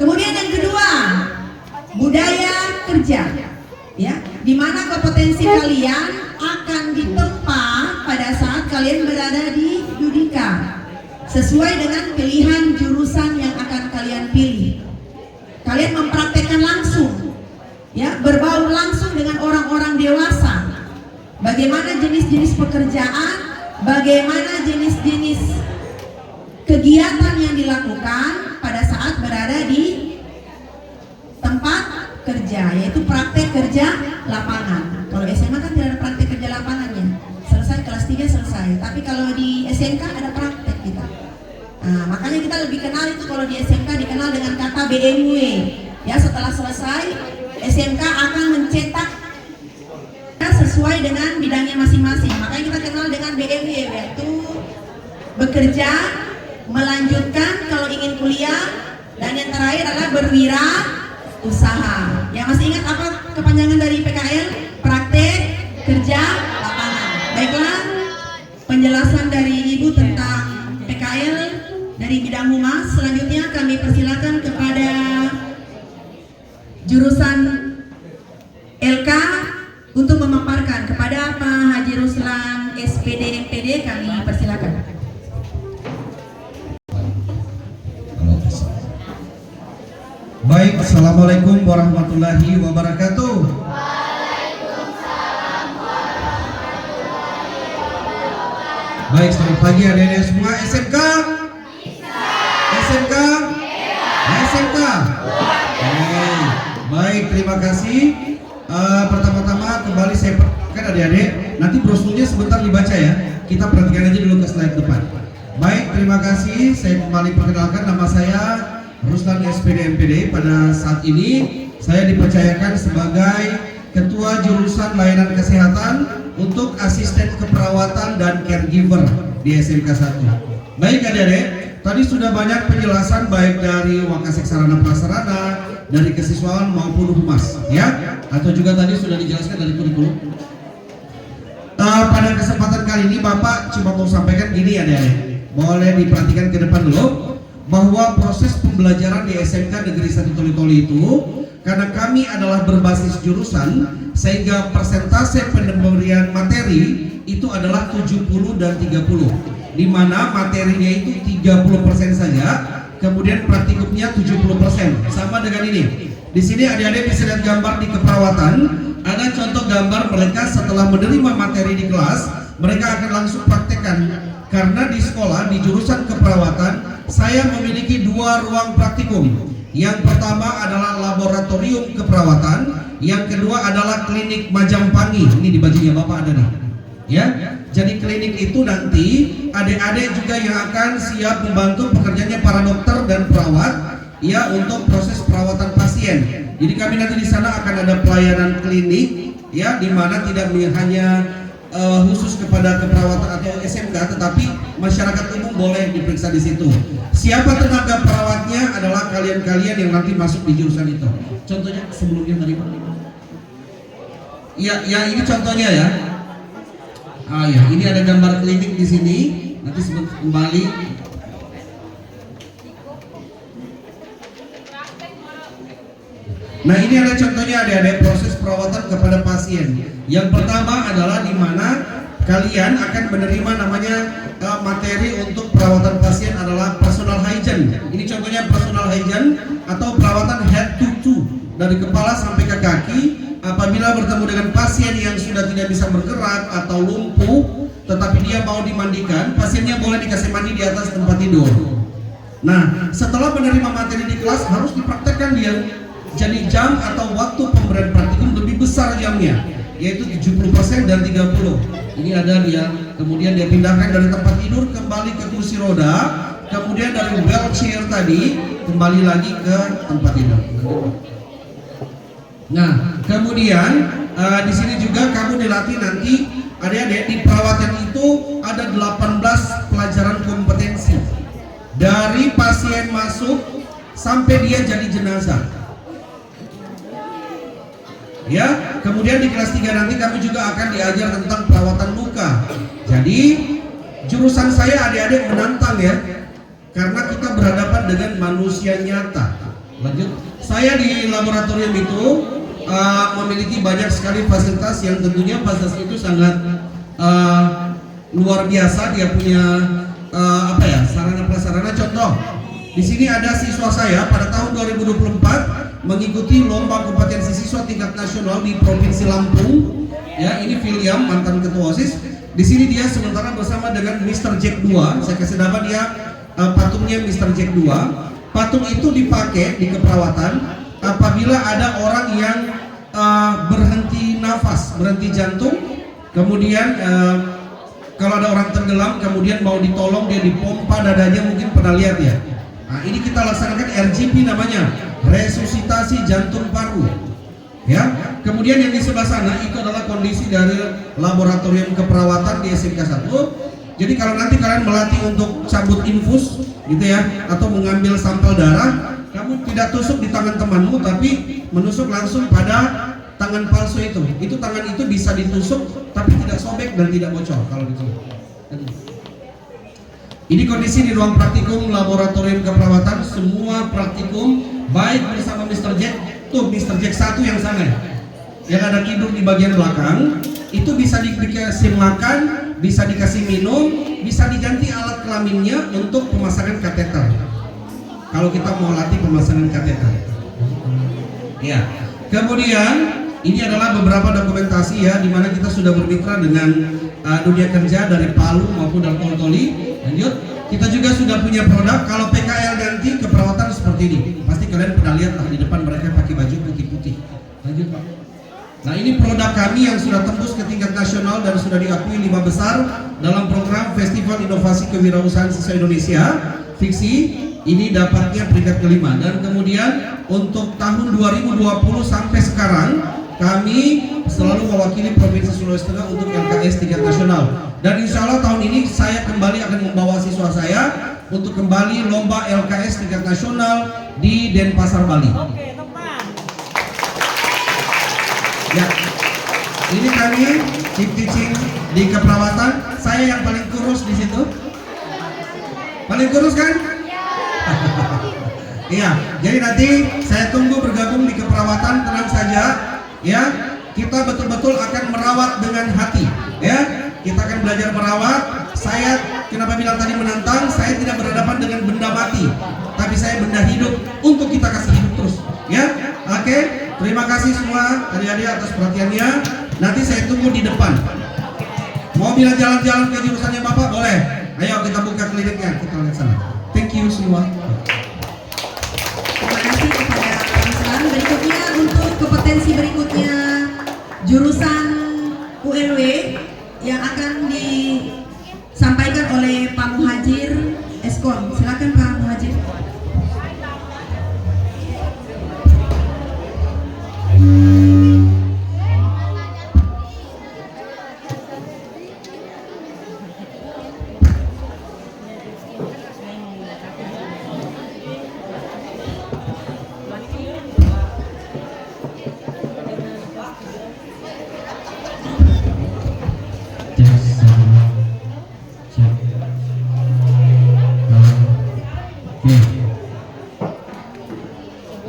Kemudian yang kedua, budaya kerja, ya, di mana kompetensi kalian akan ditempa pada saat kalian berada di Dudika sesuai dengan pilihan jurusan yang akan kalian pilih. Kalian mempraktekkan langsung, ya, berbaur langsung dengan orang-orang dewasa. Bagaimana jenis-jenis pekerjaan, bagaimana jenis-jenis kegiatan kegiatan yang dilakukan pada saat berada di tempat kerja, yaitu praktek kerja lapangan. Kalau SMA kan tidak ada praktek kerja lapangannya, selesai kelas 3 selesai. Tapi kalau di SMK ada praktek kita. Nah, makanya kita lebih kenal itu kalau di SMK dikenal dengan kata BMW. Ya, setelah selesai SMK akan mencetak sesuai dengan bidangnya masing-masing. Makanya kita kenal dengan BMW, yaitu bekerja, melanjutkan kalau ingin kuliah, dan yang terakhir adalah berwirausaha. Ya, masih ingat apa kepanjangan dari PKL? Praktek kerja lapangan. Baiklah, penjelasan dari Ibu tentang PKL dari bidang humas. Selanjutnya kami persilakan kepada jurusan LK untuk memaparkan. Kepada Pak Haji Ruslan SPD MPD kami persilakan. Baik, assalamualaikum warahmatullahi wabarakatuh. Baik, selamat pagi adik-adik semua. SMK? SMK? SMK? Baik, terima kasih. Pertama-tama kembali saya perkenalkan adik-adik. Nanti brosurnya sebentar dibaca ya. Kita perhatikan aja dulu ke slide depan. Baik, terima kasih. Saya kembali perkenalkan, nama saya Ruslan SPD MPD. Pada saat ini saya dipercayakan sebagai Ketua Jurusan Layanan Kesehatan untuk Asisten Keperawatan dan Caregiver di SMK 1. Baik adik-adik, tadi sudah banyak penjelasan baik dari Wakasek Sarana Prasarana, dari kesiswaan maupun humas, ya, atau juga tadi sudah dijelaskan dari kurikulum. Pada kesempatan kali ini Bapak cuma mau sampaikan gini adik-adik, boleh diperhatikan ke depan dulu, bahwa proses pembelajaran di SMK Negeri 1 Toli-Toli itu, karena kami adalah berbasis jurusan, sehingga persentase pemberian materi itu adalah 70 dan 30, di mana materinya itu 30% saja, kemudian praktikumnya 70%. Sama dengan ini. Di sini adik-adik bisa lihat gambar di keperawatan, ada contoh gambar mereka setelah menerima materi di kelas, mereka akan langsung praktekkan. Karena di sekolah di jurusan keperawatan saya memiliki 2 ruang praktikum. Yang pertama adalah laboratorium keperawatan, yang kedua adalah klinik Majapahit. Ini di bajunya Bapak ada nih. Ya, jadi klinik itu nanti adik-adik juga yang akan siap membantu pekerjaannya para dokter dan perawat, ya, untuk proses perawatan pasien. Jadi kami nanti di sana akan ada pelayanan klinik, ya, di mana tidak hanya khusus kepada keperawatan atau SMK, tetapi masyarakat umum boleh diperiksa di situ. Siapa tenaga perawatnya adalah kalian-kalian yang nanti masuk di jurusan itu. Contohnya sebelumnya tadi Pak. Ya, yang ini contohnya ya. Ya, ini ada gambar klinik di sini. Nanti sebentar kembali. Nah, ini ada contohnya adik-adik proses perawatan kepada pasien. Yang pertama adalah di mana kalian akan menerima namanya materi untuk perawatan pasien adalah personal hygiene. Ini contohnya personal hygiene atau perawatan head to toe, dari kepala sampai ke kaki. Apabila bertemu dengan pasien yang sudah tidak bisa bergerak atau lumpuh, tetapi dia mau dimandikan, pasiennya boleh dikasih mandi di atas tempat tidur. Nah, setelah menerima materi di kelas harus dipraktekkan dia. Jadi jam atau waktu pemberian praktikum lebih besar jamnya, yaitu 70% dan 30. Ini ada dia, kemudian dia pindahkan dari tempat tidur kembali ke kursi roda, kemudian dari wheelchair tadi kembali lagi ke tempat tidur. Nah, kemudian di sini juga kamu dilatih nanti adik-adik di perawatan itu ada 18 pelajaran kompetensi dari pasien masuk sampai dia jadi jenazah. Ya, kemudian di kelas 3 nanti kamu juga akan diajar tentang perawatan luka. Jadi jurusan saya adik-adik menantang ya, karena kita berhadapan dengan manusia nyata. Lanjut, saya di laboratorium itu memiliki banyak sekali fasilitas yang tentunya fasilitas itu sangat luar biasa. Dia punya sarana prasarana. Contoh, di sini ada siswa saya pada tahun 2024 mengikuti lomba kompetensi siswa tingkat nasional di Provinsi Lampung. Ya, ini William, mantan ketua OSIS. Di sini dia sementara bersama dengan Mr. Jack 2. Saya kasih nama dia patungnya Mr. Jack 2. Patung itu dipakai di keperawatan apabila ada orang yang berhenti nafas, berhenti jantung, kemudian kalau ada orang tenggelam kemudian mau ditolong, dia dipompa dadanya, mungkin pernah lihat ya. Nah, ini kita laksanakan RGP namanya, resusitasi jantung paru. Ya, kemudian yang di sebelah sana itu adalah kondisi dari laboratorium keperawatan di SMK 1. Jadi kalau nanti kalian melatih untuk cabut infus gitu ya, atau mengambil sampel darah, kamu tidak tusuk di tangan temanmu tapi menusuk langsung pada tangan palsu itu. Itu tangan itu bisa ditusuk tapi tidak sobek dan tidak bocor kalau gitu. Ini kondisi di ruang praktikum laboratorium keperawatan, semua praktikum baik bersama Mr. Jack. Tuh Mr. Jack 1 yang sana yang ada tidur di bagian belakang, itu bisa dikasih makan, bisa dikasih minum, bisa diganti alat kelaminnya untuk pemasangan kateter kalau kita mau latih pemasangan kateter ya. Kemudian ini adalah beberapa dokumentasi ya, dimana kita sudah bermitra dengan dunia kerja dari Palu maupun dari Toli. Lanjut, kita juga sudah punya produk. Kalau PKL nanti keperawatan seperti ini, pasti kalian pernah lihat lah di depan mereka pakai baju putih-putih. Lanjut Pak. Nah, ini produk kami yang sudah tembus ke tingkat nasional dan sudah diakui 5 besar dalam program Festival Inovasi Kewirausahaan Siswa Indonesia Fiksi. Ini dapatnya peringkat kelima. Dan kemudian untuk tahun 2020 sampai sekarang kami selalu mewakili Provinsi Sulawesi Tengah untuk LKS tingkat nasional. Dan insya Allah tahun ini saya kembali akan membawa siswa saya untuk kembali lomba LKS tingkat nasional di Denpasar, Bali. Ya, ini kami keep teaching di keperawatan. Saya yang paling kurus di situ. Paling kurus kan? Iya. Jadi nanti saya tunggu bergabung di keperawatan, tenang saja. Ya, kita betul-betul akan merawat dengan hati. Ya, kita akan belajar merawat. Saya kenapa bilang tadi menantang? Saya tidak berhadapan dengan benda mati, tapi saya benda hidup untuk kita kasih hidup terus. Ya, oke. Terima kasih semua adik-adik atas perhatiannya. Nanti saya tunggu di depan. Mau bilang jalan-jalan ke jurusannya Bapak boleh. Ayo kita buka kliniknya, kita lihat sana. Thank you semua. Terima kasih kepada Pak. Berikutnya untuk kompetensi berikutnya jurusan ULW yang akan disampaikan oleh Pak Muhajir Eskom. Silakan Pak Muhajir.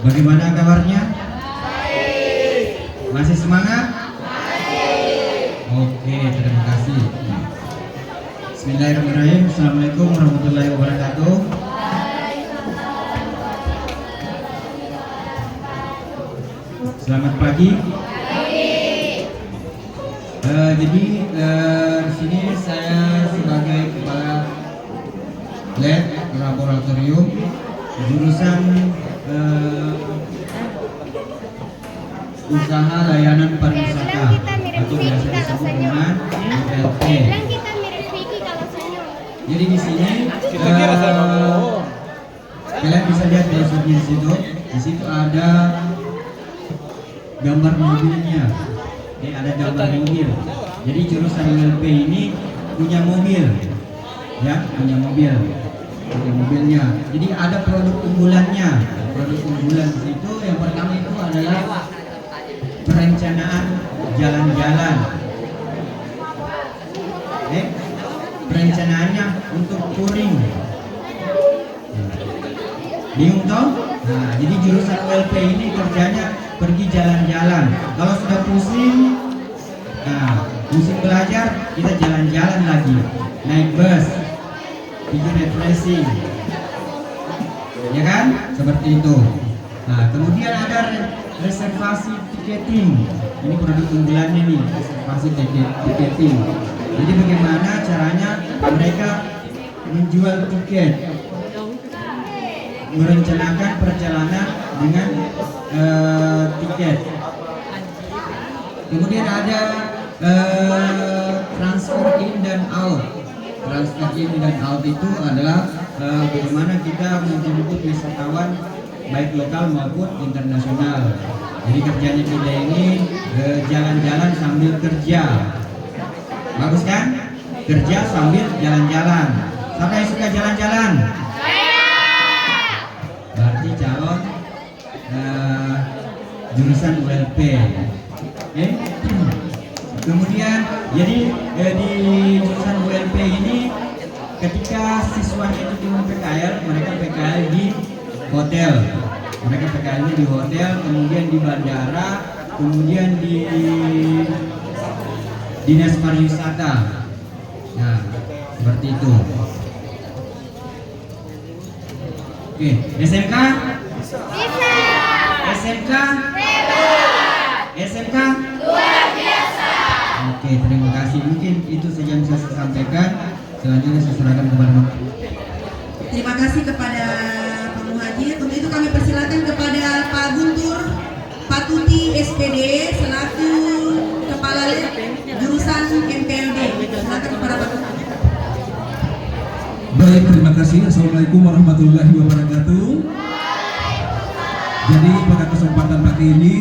Bagaimana kabarnya? Baik. Masih semangat? Baik. Oke, terima kasih. Bismillahirrahmanirrahim. Assalamualaikum warahmatullahi wabarakatuh. Selamat pagi. Jadi di sini saya sebagai kepala lab laboratorium jurusan usaha layanan pariwisata atau biasa disebut dengan ULP. Jadi di sini kalian bisa lihat di situ. Di situ ada gambar mobilnya. Ini ada gambar mobil. Jadi jurusan ULP ini punya mobil, ya, punya mobil. Mobilnya. Jadi ada produk unggulannya. Produk unggulan di situ yang pertama itu adalah perencanaan jalan-jalan. Perencanaannya untuk touring. Bingung toh? Nah, jadi jurusan ULP ini kerjanya pergi jalan-jalan. Kalau sudah pusing, nah, pusing belajar, kita jalan-jalan lagi, naik bus, bikin refreshing, ya kan? Seperti itu. Nah, kemudian ada reservasi tiketing. Ini produk unggulannya nih, reservasi tiketing. Jadi bagaimana caranya mereka menjual tiket merencanakan perjalanan dengan tiket. Kemudian ada transfer in dan out. Transfer in dan out itu adalah bagaimana kita menjemput wisatawan baik lokal maupun internasional. Jadi kerjanya kita ini jalan-jalan sambil kerja. Bagus kan? Kerja sambil jalan-jalan. Siapa yang suka jalan-jalan? Berarti calon jurusan ULP. Oke? Kemudian jadi di jurusan ULP ini ketika siswanya itu cuma PKL, mereka PKL di hotel. Mereka PKL-nya di hotel, kemudian di bandara, kemudian di dinas pariwisata. Nah, seperti itu. Oke, SMK? Bisa. SMK? Bebas. SMK? Luar biasa. Oke, terima kasih. Mungkin itu saja yang bisa saya sampaikan. Selanjutnya saya serahkan kepada Terima kasih kepada Pak Muhajir. Untuk itu kami persilakan kepada Pak Guntur Patuti SPD selaku Kepala Lab jurusan MPLB. Silakan kepada Pak Guntur. Baik, terima kasih. Assalamualaikum warahmatullahi wabarakatuh. Jadi pada kesempatan pagi ini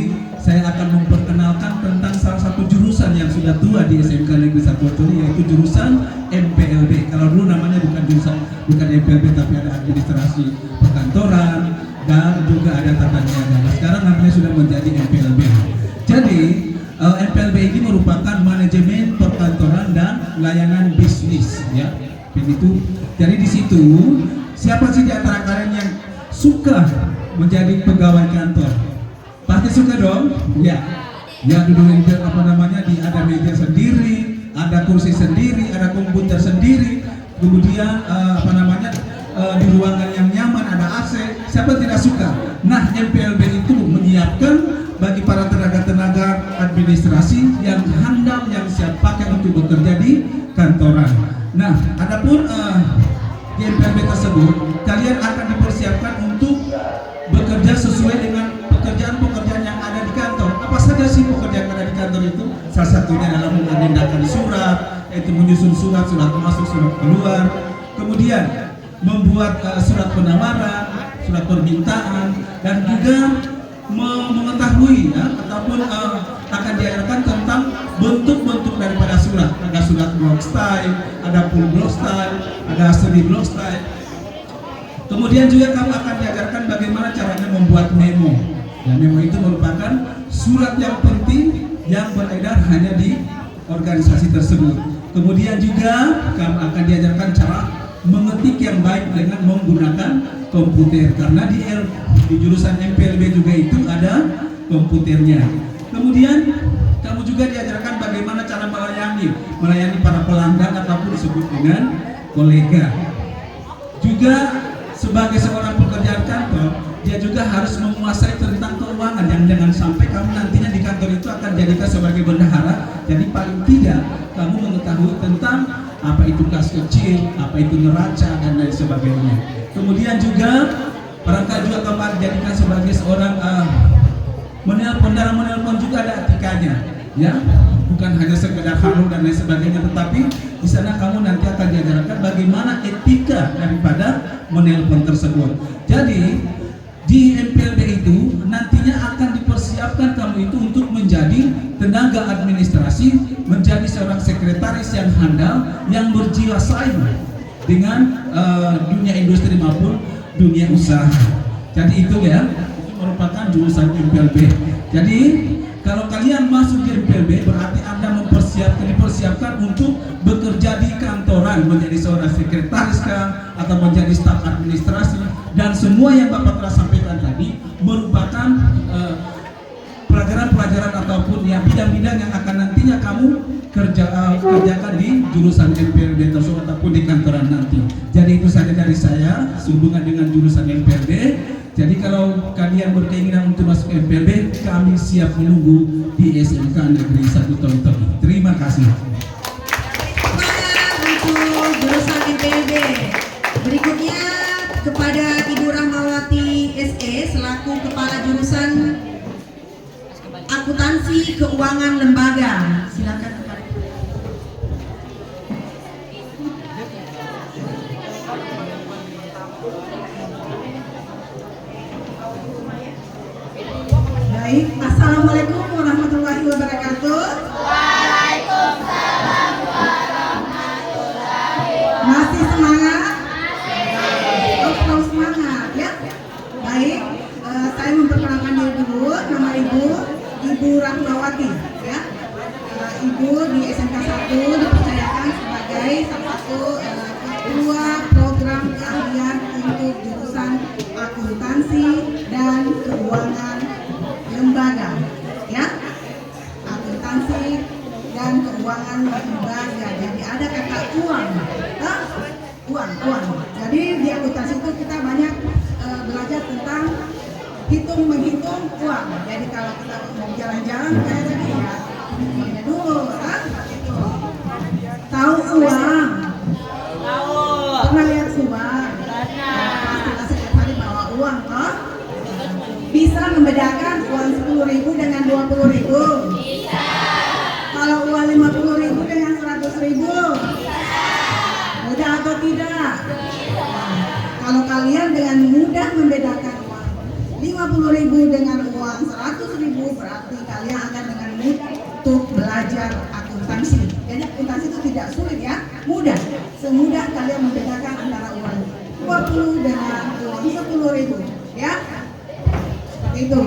saya akan memperkenalkan tentang salah satu jurusan yang sudah tua di SMK Negeri 1 Toli, yaitu jurusan MPLB. Kalau dulu namanya bukan MPLB tapi ada administrasi perkantoran dan juga ada tata niaga. Nah, sekarang namanya sudah menjadi MPLB. Jadi MPLB ini merupakan manajemen perkantoran dan layanan bisnis, ya. Begitu. Jadi di situ siapa sih di antara kalian yang suka menjadi pegawai kantor? Pasti suka dong, ya. Ya duduk ada meja sendiri, ada kursi sendiri, ada komputer sendiri, kemudian di ruangan yang nyaman, ada AC. Siapa tidak suka? Nah, MPLB itu menyiapkan bagi para tenaga-tenaga administrasi yang handal, yang siap pakai untuk bekerja di kantoran. Nah, adapun di MPLB tersebut, kalian akan dipersiapkan untuk bekerja sesuai dengan pekerjaan-pekerjaan yang ada di kantor. Apa saja sih pekerjaan yang ada di kantor itu? Salah satunya adalah mengagendakan surat, yaitu menyusun surat masuk, surat keluar, kemudian membuat surat penawaran, surat permintaan, dan juga mengetahui ya, ataupun akan diajarkan tentang bentuk-bentuk daripada surat. Ada surat block style, ada full block style, ada semi block style. Kemudian juga kamu akan diajarkan bagaimana caranya membuat memo. Ya, memo itu merupakan surat yang penting yang beredar hanya di organisasi tersebut. Kemudian juga kamu akan diajarkan cara mengetik yang baik dengan menggunakan komputer, karena di jurusan MPLB juga itu ada komputernya. Kemudian kamu juga diajarkan bagaimana cara melayani para pelanggan ataupun disebut dengan kolega. Juga sebagai seorang pekerja kantor, dia juga harus menguasai tentang keuangan, yang jangan sampai kamu nantinya di kantor itu akan jadikan sebagai bendahara. Jadi paling tidak kamu mengetahui tentang apa itu kas kecil, apa itu neraca, dan lain sebagainya. Kemudian juga barangkali juga kamu dijadikan sebagai seorang dalam menelpon juga ada etikanya, ya, bukan hanya sekedar halo dan lain sebagainya, tetapi di sana kamu nanti akan diajarkan bagaimana etika daripada menelpon tersebut. Jadi di MPLB itu nantinya akan dipersiapkan kamu itu untuk menjadi tenaga administrasi, menjadi seorang sekretaris yang handal, yang berjiwa saing dengan dunia industri maupun dunia usaha. Jadi itu ya, itu merupakan jurusan MPLB. Jadi kalau kalian masuk di MPLB berarti Anda dipersiapkan untuk bekerja di kantoran, menjadi seorang sekretaris kah, atau menjadi staf administrasi, dan semua yang Bapak telah sampaikan tadi merupakan pelajaran-pelajaran ataupun ya bidang-bidang yang akan nantinya kamu kerjakan di jurusan MPLB tersebut ataupun di kantoran nanti. Jadi itu saja dari saya sehubungan dengan jurusan MPLB. Jadi kalau kalian berkeinginan untuk masuk MPLB, kami siap menunggu di SMK Negeri 1 Toli. Terima kasih. Untuk jurusan MPLB. Berikutnya kepada Ibu Rahmawati SE selaku Kepala Jurusan Akuntansi Keuangan Lembaga. Silakan kepada. Baik, Assalamualaikum warahmatullahi wabarakatuh. Waalaikumsalam warahmatullahi wabarakatuh. Masih semangat? Oh, selalu semangat ya. Baik, saya memperkenalkan diri dulu. Nama Ibu Rahmawati ya. Ibu di SMK 1 dipercayakan sebagai salah satu ketua program keahlian untuk jurusan akuntansi dan keuangan lembaga ya. Akuntansi dan keuangan lembaga. Jadi ada kata uang. Uang. Jadi di akuntansi itu kita banyak belajar tentang menghitung uang. Jadi kalau kita mau jalan-jalan kayak tadi ya, uangnya dulu, gitu. Tahu uang? Tahu. Pernah lihat uang? Pernah. Pastilah setiap hari bawa uang, toh? Bisa membedakan uang 10.000 dengan 20.000? Bisa. Kalau uang 50.000 dengan 100.000? Mudah atau tidak? Kalau kalian dengan mudah membedakan uang 50.000 dengan uang 100.000, berarti kalian akan dengan mudah untuk belajar akuntansi. Jadi akuntansi itu tidak sulit ya, mudah. Semudah kalian membedakan antara uang 20 dengan uang 10.000 ya. Seperti itu.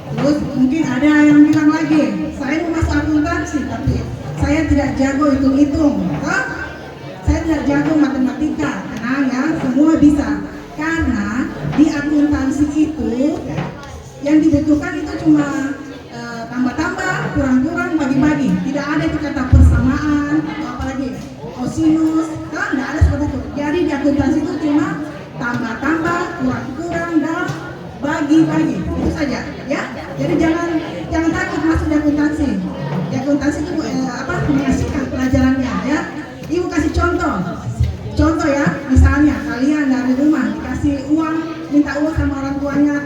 Terus mungkin ada yang bilang lagi, saya mau masuk akuntansi tapi saya tidak jago hitung-hitung. Saya tidak jago matematika. Tenang ya, semua bisa. Karena di akuntansi itu yang dibutuhkan itu cuma tambah-tambah, kurang-kurang, bagi-bagi. Tidak ada itu kata persamaan atau apalagi kosinus, tidak ada seperti itu. Jadi di akuntansi itu cuma tambah-tambah, kurang-kurang, dan bagi-bagi. Itu saja, ya. Jadi jangan takut masuk di akuntansi. Di akuntansi itu mengasihkan pelajarannya, ya. Ibu kasih contoh ya, misalnya kalian dari rumah dikasih uang, minta uang sama orang tuanya,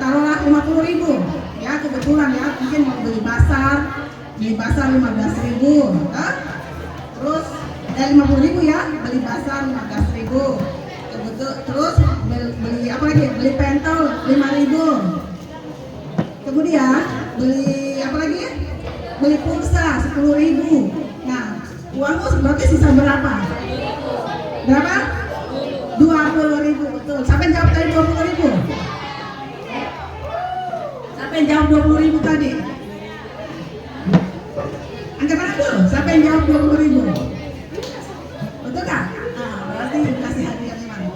taruhlah 50.000 ya, kebetulan ya, mungkin mau beli basar 15.000, terus 50.000 ya, beli basar 15.000, terus beli apa lagi, beli pentol 5.000, kemudian beli apa lagi, beli pulsa 10.000. Nah, uangmu berarti sisa berapa? Berapa? 20.000, betul. Siapa yang jawab tadi 20.000? Siapa yang jawab 20.000 tadi? Angkat tangan dulu. Siapa yang jawab 20.000? Betul kan? Nah, berarti kasih hadiah memang.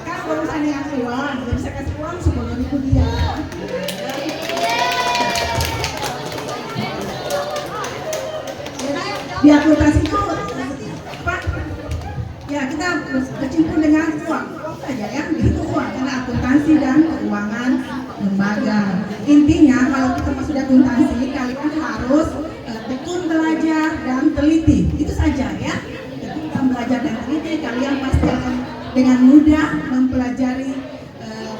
Kan barusan yang uang, tidak bisa kasih uang 10.000 dia. Di akuntansi itu apa? Ya, kita bercimpur dengan uang saja ya, itu uang karena akuntansi dan keuangan lembaga. Intinya kalau kita masuk di akuntansi, kalian harus tekun belajar dan teliti. Itu saja ya. Tekun belajar dan teliti, kalian pasti akan dengan mudah mempelajari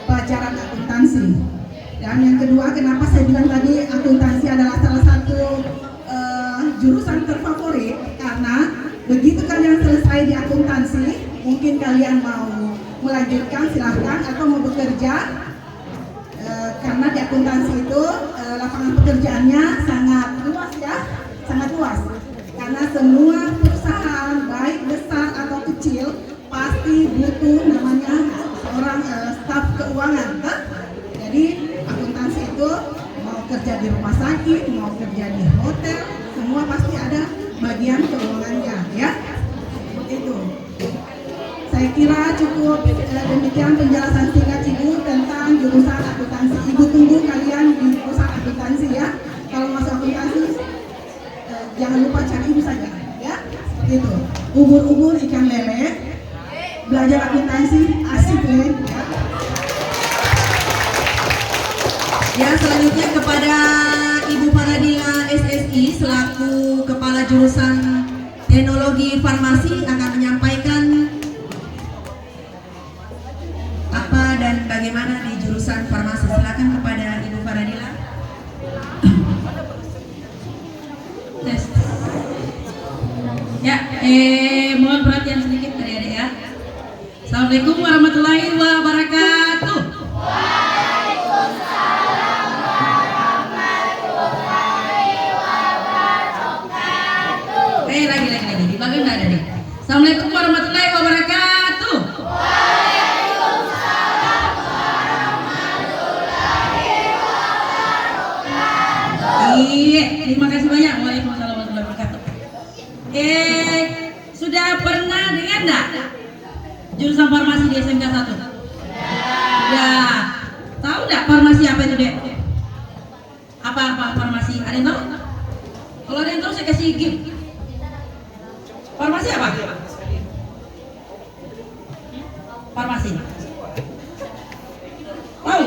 pelajaran akuntansi. Dan yang kedua, kenapa saya bilang tadi akuntansi adalah salah satu jurusan terfavorit, karena begitu kalian selesai di akuntansi, mungkin kalian mau melanjutkan silahkan atau mau bekerja, karena di akuntansi itu lapangan pekerjaannya sangat luas ya, sangat luas, karena semua perusahaan baik besar atau kecil pasti butuh namanya seorang staf keuangan kan? Jadi akuntansi itu mau kerja di rumah sakit, mau kerja di hotel, semua pasti ada bagian keuangannya ya, seperti itu. Saya kira cukup demikian penjelasan singkat Ibu tentang jurusan akuntansi. Ibu tunggu kalian di jurusan akuntansi ya. Kalau masuk akuntansi jangan lupa cari Ibu saja ya, seperti itu. Ubur-ubur ikan lele, belajar akuntansi asik ya. Ya, selanjutnya kepada Ibu Paradila SSI selaku Kepala Jurusan Teknologi Farmasi akan menyampaikan dan bagaimana di jurusan farmasi? Silakan kepada Ibu Faradila. Tes. Ya, mohon perhatian sedikit adik-adik ya. Assalamualaikum warahmatullahi wabarakatuh. Waalaikumsalam warahmatullahi wabarakatuh. Lagi. Di bagian nggak ada nih. Assalamualaikum warahmatullahi wabarakatuh. Waalaikumsalam warahmatullahi wabarakatuh. Iya, terima kasih banyak. Waalaikumsalam warahmatullahi wabarakatuh. Sudah pernah dengar enggak jurusan farmasi di SMK 1? Sudah. Tahu enggak farmasi apa itu, Dek? Apa farmasi? Ada yang tahu? Kalau ada yang tahu saya kasih gift. Farmasi apa? Farmasi. Tahu?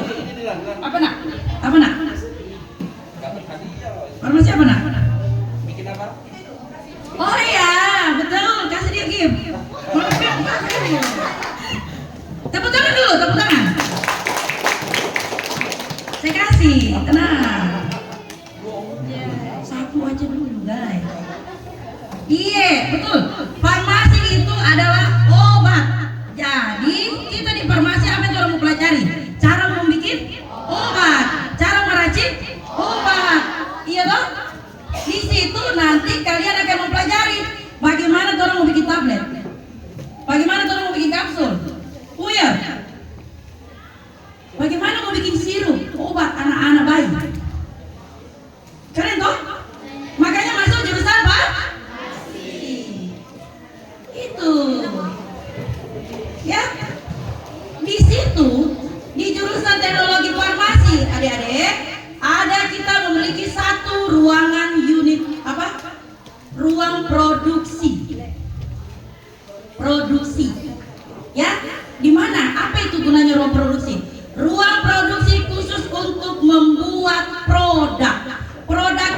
Apa nak? Farmasi apa nak? Oh iya, betul. Kasih dia gift. Tepuk tangan dulu, tepuk tangan. Saya kasih, tenang. Sapu aja dulu, guys. Iya, betul. Farmasi itu adalah obat. Jadi kita di farmasi apa yang orang mau pelajari? Cara membuat obat, cara meracik obat. Iya toh? Di situ nanti kalian akan mempelajari bagaimana orang mau bikin tablet, bagaimana orang mau bikin kapsul, puyer, bagaimana mau bikin sirup obat anak-anak bayi. Keren toh? Makanya masuk jurusan apa? Itu ya, di situ di jurusan teknologi farmasi adik-adik ada kita memiliki satu ruangan unit apa? Ruang produksi ya, di mana? Apa itu gunanya ruang produksi? Ruang produksi khusus untuk membuat produk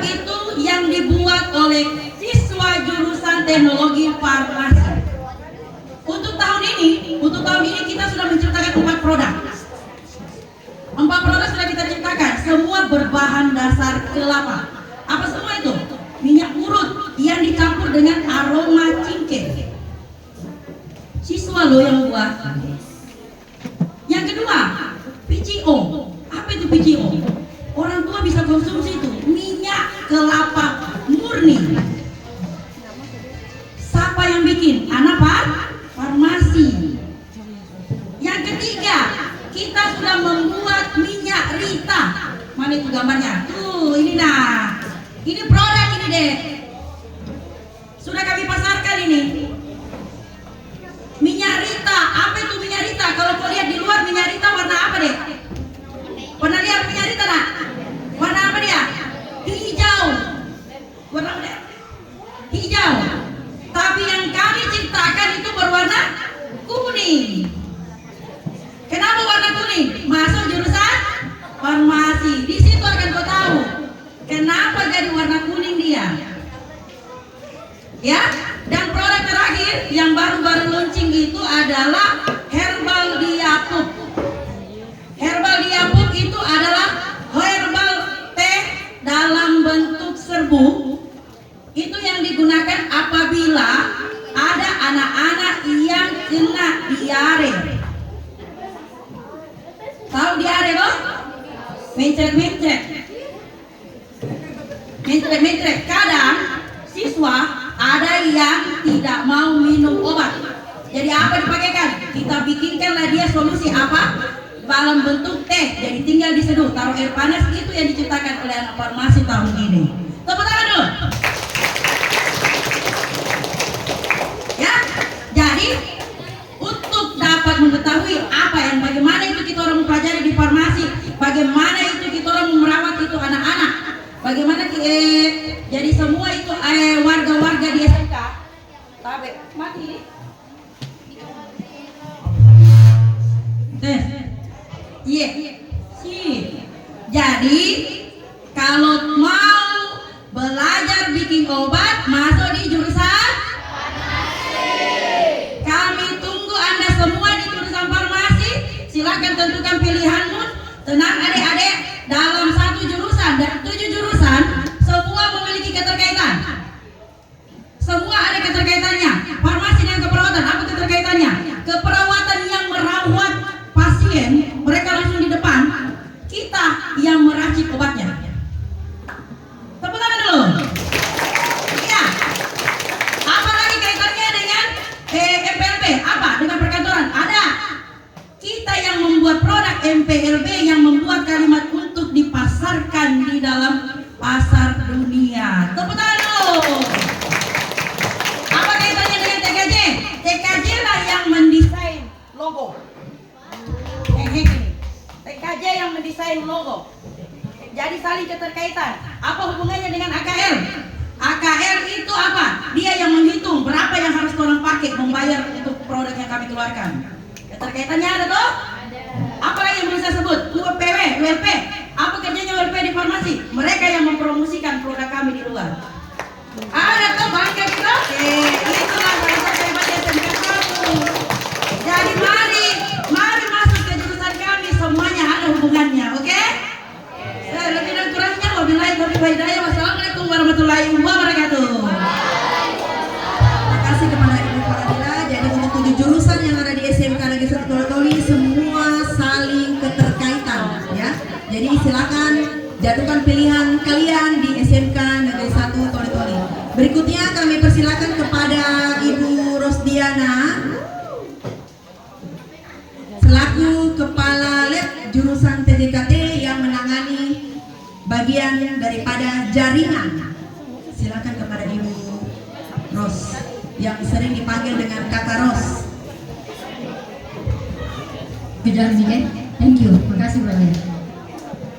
itu yang dibuat oleh siswa jurusan teknologi farmasi. Untuk tahun ini kita sudah menciptakan 4 produk. 4 produk sudah kita ciptakan, semua berbahan dasar kelapa. Apa semua itu? Minyak urut yang dicampur dengan aroma cingkeh. Siswa loh yang buat. Yang kedua, PCO. Apa itu PCO? Orang tua bisa konsumsi itu, minyak kelapa murni. Siapa yang bikin? Anak farmasi. Yang ketiga, kita sudah membuat minyak Rita. Mana itu gambarnya? Tuh, ini nah. Ini produk ini deh. Sudah kami pasarkan ini. Minyak Rita. Apa itu minyak Rita? Kalau kau lihat di luar minyak Rita warna apa deh? Pernah lihat minyak Rita nak? Warna apa dia? Hijau. Warna apa dia? Hijau. Tapi yang kami ciptakan itu berwarna kuning. Kenapa warna kuning? Masuk jurusan farmasi. Di situ akan kau tahu kenapa jadi warna kuning dia. Ya, dan produk terakhir yang baru-baru launching itu adalah Herbal Diapup. Herbal Diapup itu adalah herbal teh dalam bentuk serbuk. Itu yang digunakan apabila ada anak-anak yang kena diare. Tahu diare loh? Mencret-mencret. Kadang siswa ada yang tidak mau minum obat. Jadi apa dipakaikan? Kita bikinkanlah dia solusi apa? Dalam bentuk teh. Jadi tinggal diseduh, taruh air panas. Itu yang diciptakan oleh anak farmasi tahun ini. Tepuk tangan dulu. Ya, jadi untuk dapat mengetahui apa yang bagaimana itu kita orang mempelajari di farmasi, bagaimana itu kita orang merawat itu anak-anak, bagaimana jadi semua itu warga-warga di SMK. Tabe mati. Iya. Jadi kalau mau belajar bikin obat masuk di jurusan farmasi. Kami tunggu Anda semua di jurusan farmasi. Silakan tentu desain logo. Jadi saling keterkaitan. Apa hubungannya dengan AKL? AKL itu apa? Dia yang menghitung berapa yang harus orang pakai membayar untuk produk yang kami keluarkan. Keterkaitannya ada toh? Apa lagi yang belum saya sebut? UPW, ULP. Apa kerjanya ULP di farmasi? Mereka yang mempromosikan produk kami di luar. Ada toh bangga kita? Itulah salah satu hebatnya SMK kamu. Jadi mari masuk ke jurusan kami, semuanya ada hubungannya, oke? Lebih dan kurangnya wabillahi taufiq wal hidayah. Wassalamualaikum warahmatullahi wabarakatuh. Terima kasih kepada Ibu Fadila. Jadi untuk 7 jurusan yang ada di SMK Negeri 1 Toli semua saling keterkaitan ya. Jadi silakan jatuhkan pilihan kalian di SMK Negeri 1 Toli. Berikutnya kami persilakan kepada Ibu Rosdiana selaku Kepala Lab jurusan TJKT yang menangani bagian daripada jaringan. Silakan kepada Ibu Ros yang sering dipanggil dengan Kakak Ros. Kejar Mike, thank you, makasih banyak.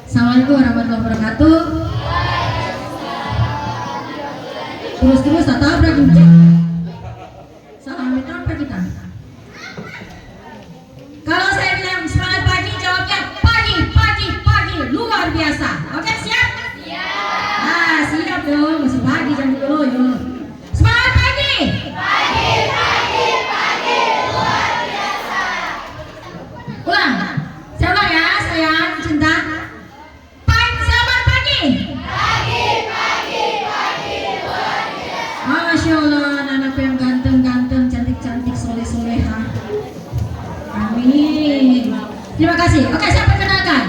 Assalamualaikum warahmatullahi wabarakatuh. Terus atau berapa? Salam apa kita? Kalau saya bilang semangat pagi, jawabnya pagi, luar biasa. Oke, siap? Siap. Nah, siap dong, masih pagi jam dulu yuk. Semangat pagi. Pagi, luar biasa. Ulang. Saya ulang ya, sayang, cinta. Selamat pagi. Pagi, luar biasa. Masya Allah, anak-anakku yang ganteng-ganteng, cantik-cantik, soleh-soleha. Amin. Terima kasih. Oke, saya perkenalkan.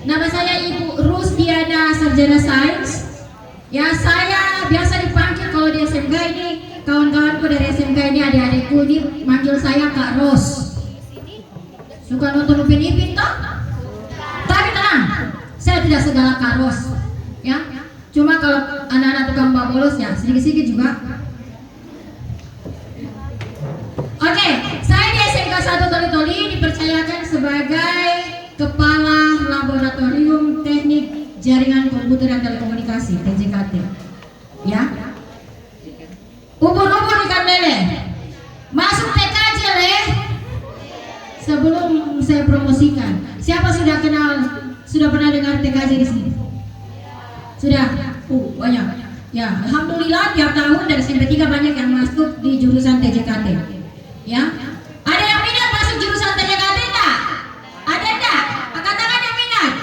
Nama saya Ibu Rusdiana Sarjana Sains. Ya, saya biasa dipanggil kalau di SMK ini, kawan-kawanku dari SMK ini, adik-adikku ini manggil saya Kak Ros. Suka nonton Upin Ipin toh? Tapi tenang, saya tidak segala Kak Ros. Ya, cuma kalau anak-anak tukang bolos ya sedikit-sedikit juga. Oke, saya di SMK 1 Toli dipercayakan sebagai Kepala Laboratorium Teknik Jaringan Komputer dan Telekomunikasi (TJKT). Ya. Ubur-ubur ikan lele. Masuk TKJ leh. Sebelum saya promosikan, siapa sudah pernah dengar TKJ di sini? Sudah? Banyak. Ya, alhamdulillah tiap tahun dari SMP 3 banyak yang masuk di jurusan TJKT. Ya, ada yang minat masuk jurusan TJKT enggak? Ada enggak? Angkat tangan yang minat.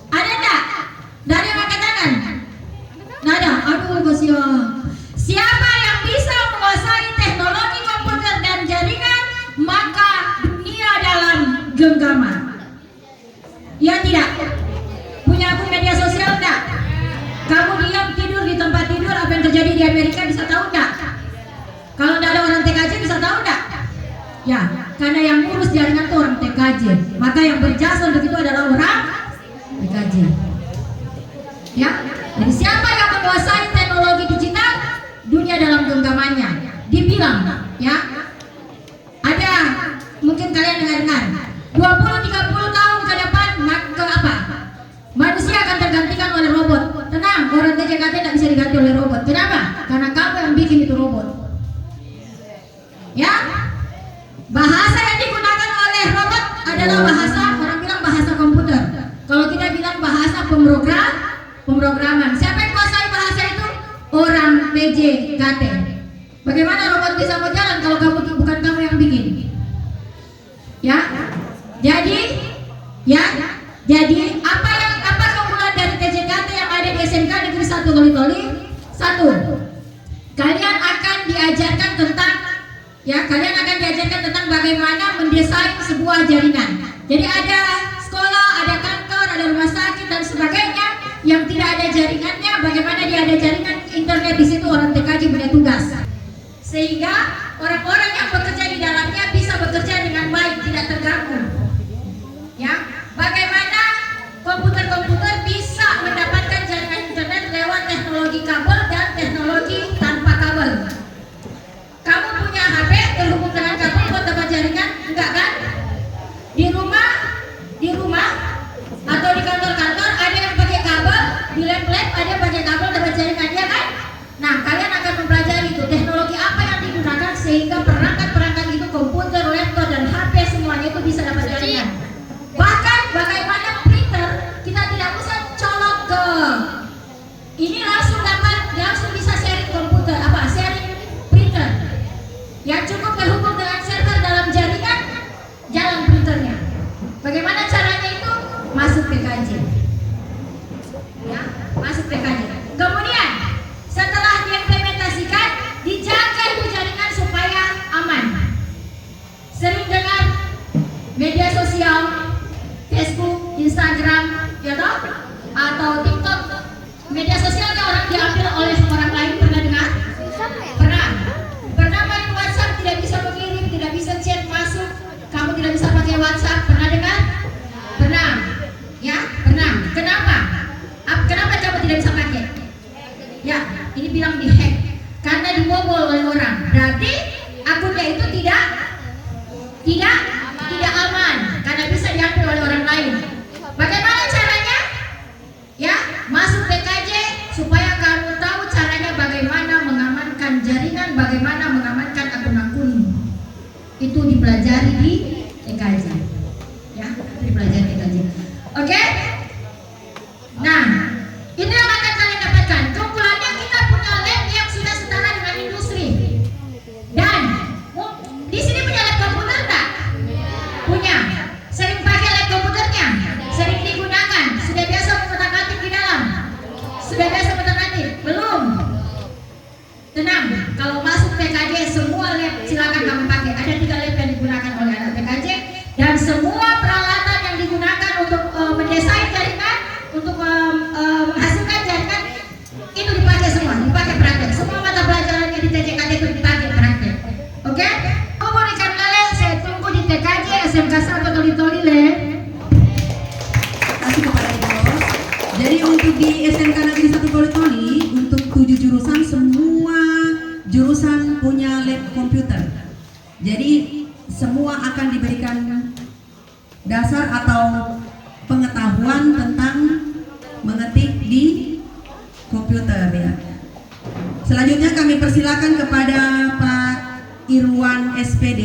Ada enggak? Dari yang angkat tangan? Nggak ada. Aduh, kasihan. Siapa yang bisa menguasai teknologi komputer dan jaringan, maka dunia dalam genggaman. Ya tidak? Punya akun media sosial enggak? Kamu diam tidur di tempat tidur, apa yang terjadi di Amerika bisa tahu enggak? Kalau tidak ada orang TKJ bisa tahu enggak? Ya, karena yang ngurus jaringan itu orang TKJ. Maka yang berjasa untuk itu adalah orang TKJ. Ya, jadi siapa yang menguasai teknologi digital, dunia dalam genggamannya. Dibilang, ya, ada mungkin kalian dengar 20-30 tahun ke depan ke apa? Manusia akan tergantikan oleh robot. Tenang, orang TJKT tidak bisa diganti oleh robot. Kenapa? Karena kamu yang bikin itu robot. Ya, bahasa yang digunakan oleh robot adalah bahasa, orang bilang bahasa komputer. Kalau kita bilang bahasa pemrograman. Siapa yang kuasai bahasa itu? Orang TJKT. Bagaimana robot bisa mau jalan kalau bukan kamu yang bikin? Ya, jadi apa keunggulan dari TJKT yang ada di SMK Negeri 1 Toli? 1. Kalian akan diajarkan tentang bagaimana mendesain sebuah jaringan. Jadi ada sekolah, ada kantor, ada rumah sakit dan sebagainya yang tidak ada jaringannya. Bagaimana dia ada jaringan internet di situ, orang TKJ punya tugas. Sehingga orang-orang yang bekerja di dalamnya bisa bekerja dengan baik, tidak terganggu. Ya, bagaimana komputer-komputer bisa mendapatkan jaringan internet lewat teknologi kabel dan teknologi tanpa kabel. Kamu punya HP terhubung dengan kabel buat dapat jaringan? Enggak kan? Di rumah WhatsApp? Pernah dengar? Pernah? Ya, pernah. Kenapa? Kenapa kamu tidak bisa pakai? Ya, ini bilang dihack karena dibobol oleh orang. Berarti akunnya itu tidak aman karena bisa diambil oleh orang lain. Bagaimana caranya? Ya, masuk PKJ supaya kamu tahu caranya bagaimana mengamankan jaringan, bagaimana mengamankan akun-akunmu. Itu dipelajari di PKJ. Ya, itu dipelajari di PKJ. Oke? Nah, ini yang akan kalian dapatkan. Keunggulannya kita punya lab yang sudah setara dengan industri. Dan di sini punya lab komputer tak? Punya. Sering pakai lab komputernya? Sering digunakan? Sudah biasa mengotak-atik di dalam? Sudah biasa mengotak-atik? Belum? Tenang, kalau masuk PKJ semua lab silakan kamu pakai. Ada 3 lab yang digunakan oleh anak PKJ dan semua peralatan yang digunakan untuk mendesain jaringan, untuk menghasilkan jaringan itu dipakai semua, dipakai praktek. Semua mata pelajaran yang di TJKT itu dipakai praktek. Oke? Komunikan lele, saya tunggu di TKJ SMK 1 Toli-Toli le. Kasih kepada Ibu Ros. Jadi untuk di SMK Negeri 1 Toli-Toli untuk 7 jurusan semua jurusan punya lab komputer. Jadi semua akan diberikan dasar atau pengetahuan tentang mengetik di komputer ya. Selanjutnya kami persilakan kepada Pak Irwan SPD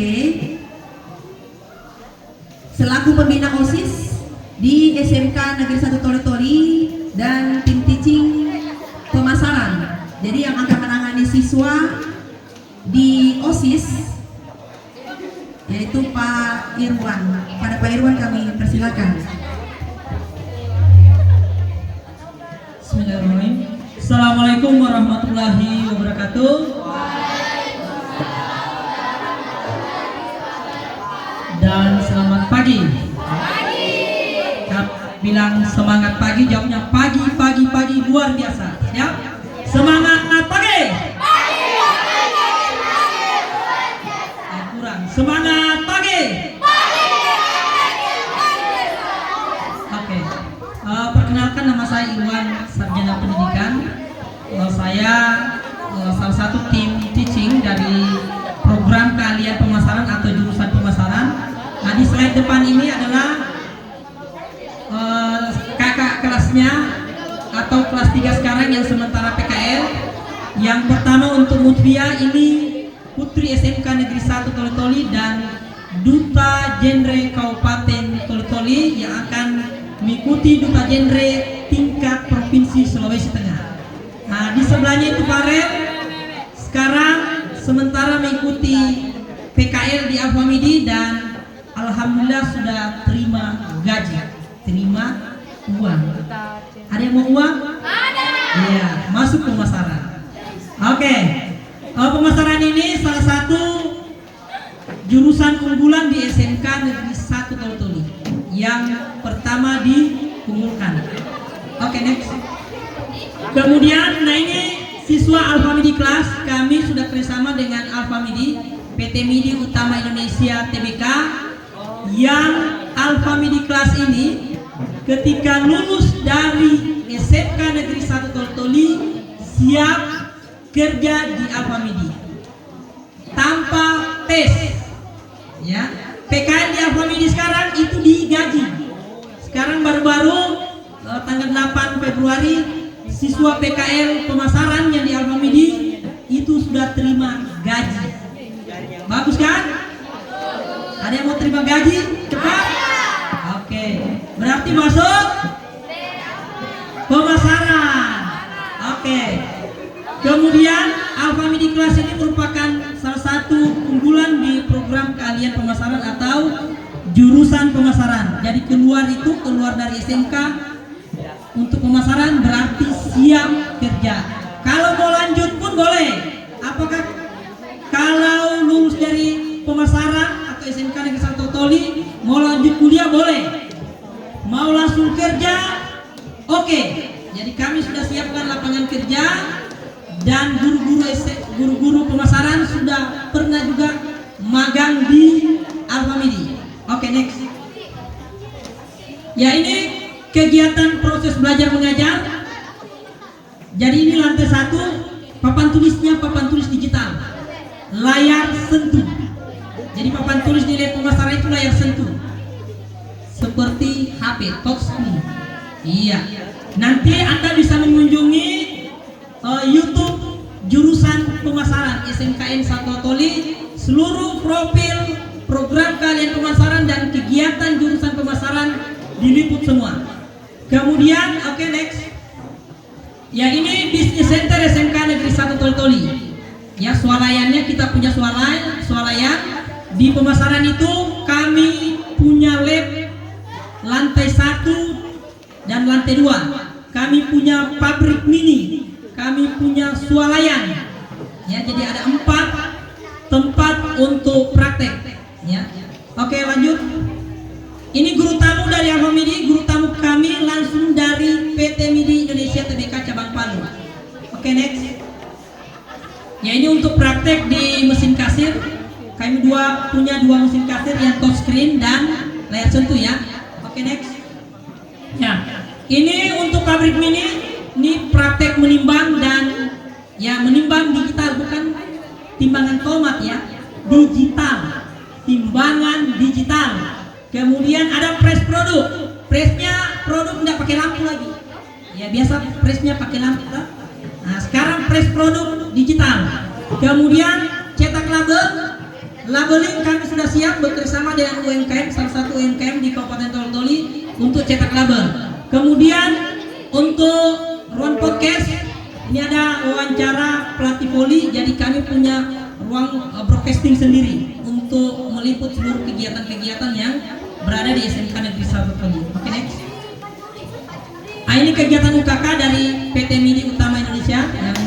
selaku pembina OSIS di SMK Negeri 1 Toli-Toli dan tim teaching pemasaran. Jadi yang akan menangani siswa di OSIS yaitu Pak Irwan. Pada Pak Irwan kami persilakan. Bismillahirrahmanirrahim. Assalamualaikum warahmatullahi wabarakatuh. Dan selamat pagi. Bilang semangat pagi, jawabnya pagi luar biasa. Siap? Semangat pagi. Kurang. Semangat pagi. Oke. Perkenalkan, nama saya Irwan, sarjana pendidikan. Saya salah satu tim teaching dari program keahlian pemasaran atau jurusan pemasaran. Nah, di slide depan ini adalah kakak kelasnya atau kelas 3 sekarang yang sementara PKL. Yang pertama untuk Mutia ini Putri SMK Negeri 1 Toli-Toli dan Duta Genre Kabupaten Toli-Toli yang akan mengikuti Duta Genre tingkat Provinsi Sulawesi Tengah. Nah, di sebelahnya itu Farel sekarang sementara mengikuti PKL di Alfamidi dan alhamdulillah sudah terima gaji, terima uang. Ada yang mau uang? Ada. Iya, masuk pemasaran. Oke. Pemasaran ini salah satu jurusan unggulan di SMK Negeri 1 Toli-Toli yang pertama diunggulkan. Oke, next. Kemudian, nah ini siswa Alfamidi kelas, kami sudah kerjasama dengan Alfamidi, PT Midi Utama Indonesia Tbk, yang Alfamidi kelas ini ketika lulus dari SMK Negeri 1 Toli-Toli siap kerja di Alfamidi tanpa tes ya. PKL di Alfamidi sekarang itu digaji. Sekarang baru-baru tanggal 8 Februari siswa PKL pemasaran yang di Alfamidi itu sudah terima gaji. Bagus kan? Ada yang mau terima gaji? Cepat. Oke. Berarti masuk pemasaran. Oke. Kemudian Alfamidi kelas ini merupakan salah satu unggulan di program keahlian pemasaran atau jurusan pemasaran. Jadi keluar dari SMK untuk pemasaran berarti siap kerja. Kalau mau lanjut pun boleh. Apakah kalau lulus dari pemasaran atau SMK Negeri 1 Toli mau lanjut kuliah boleh. Mau langsung kerja? Oke. Jadi kami sudah siapkan lapangan kerja. Dan guru-guru pemasaran sudah pernah juga magang di Alfamidi. Oke, next. Ya, ini kegiatan proses belajar mengajar. Jadi ini lantai 1, papan tulisnya papan tulis digital, layar sentuh. Jadi papan tulis di lab pemasaran itu layar sentuh, seperti HP touchscreen. Iya. Nanti Anda bisa mengunjungi YouTube jurusan pemasaran SMKN Satu Toli. Seluruh profil program kalian pemasaran dan kegiatan jurusan pemasaran diliput semua. Kemudian next. Ya, ini Business Center SMK Negeri 1 Toli. Ya, swalayannya kita punya swalayan. Di pemasaran itu kami punya lab lantai 1 dan lantai 2. Kami punya pabrik mini. Kami punya swalayan. Ya, jadi ada 4 tempat untuk praktek. Ya. Oke, lanjut. Ini guru tamu dari Alfamidi, guru tamu kami langsung dari PT MIDI Indonesia Tbk cabang Palu. Oke, next. Ya, ini untuk praktek di mesin kasir. Kami punya 2 mesin kasir yang touchscreen dan layar sentuh ya. Oke, next. Ya, ini untuk pabrik mini, ini praktek menimbang dan ya menimbang digital, bukan timbangan tomat ya, digital, timbangan digital. Kemudian ada press produk, pressnya produk nggak pakai lampu lagi. Ya, biasa pressnya pakai lampu. Nah, sekarang press produk digital. Kemudian cetak label, labeling kami sudah siap bekerjasama dengan UMKM, salah satu UMKM di Kabupaten Toli untuk cetak label. Kemudian untuk ruang podcast, ini ada wawancara pelatih voli, jadi kami punya ruang broadcasting sendiri untuk meliput seluruh kegiatan-kegiatan yang berada di SMK Negeri 1 Toli. Oke, next. Nah, ini kegiatan UKK dari PT MIDI Utama Indonesia yang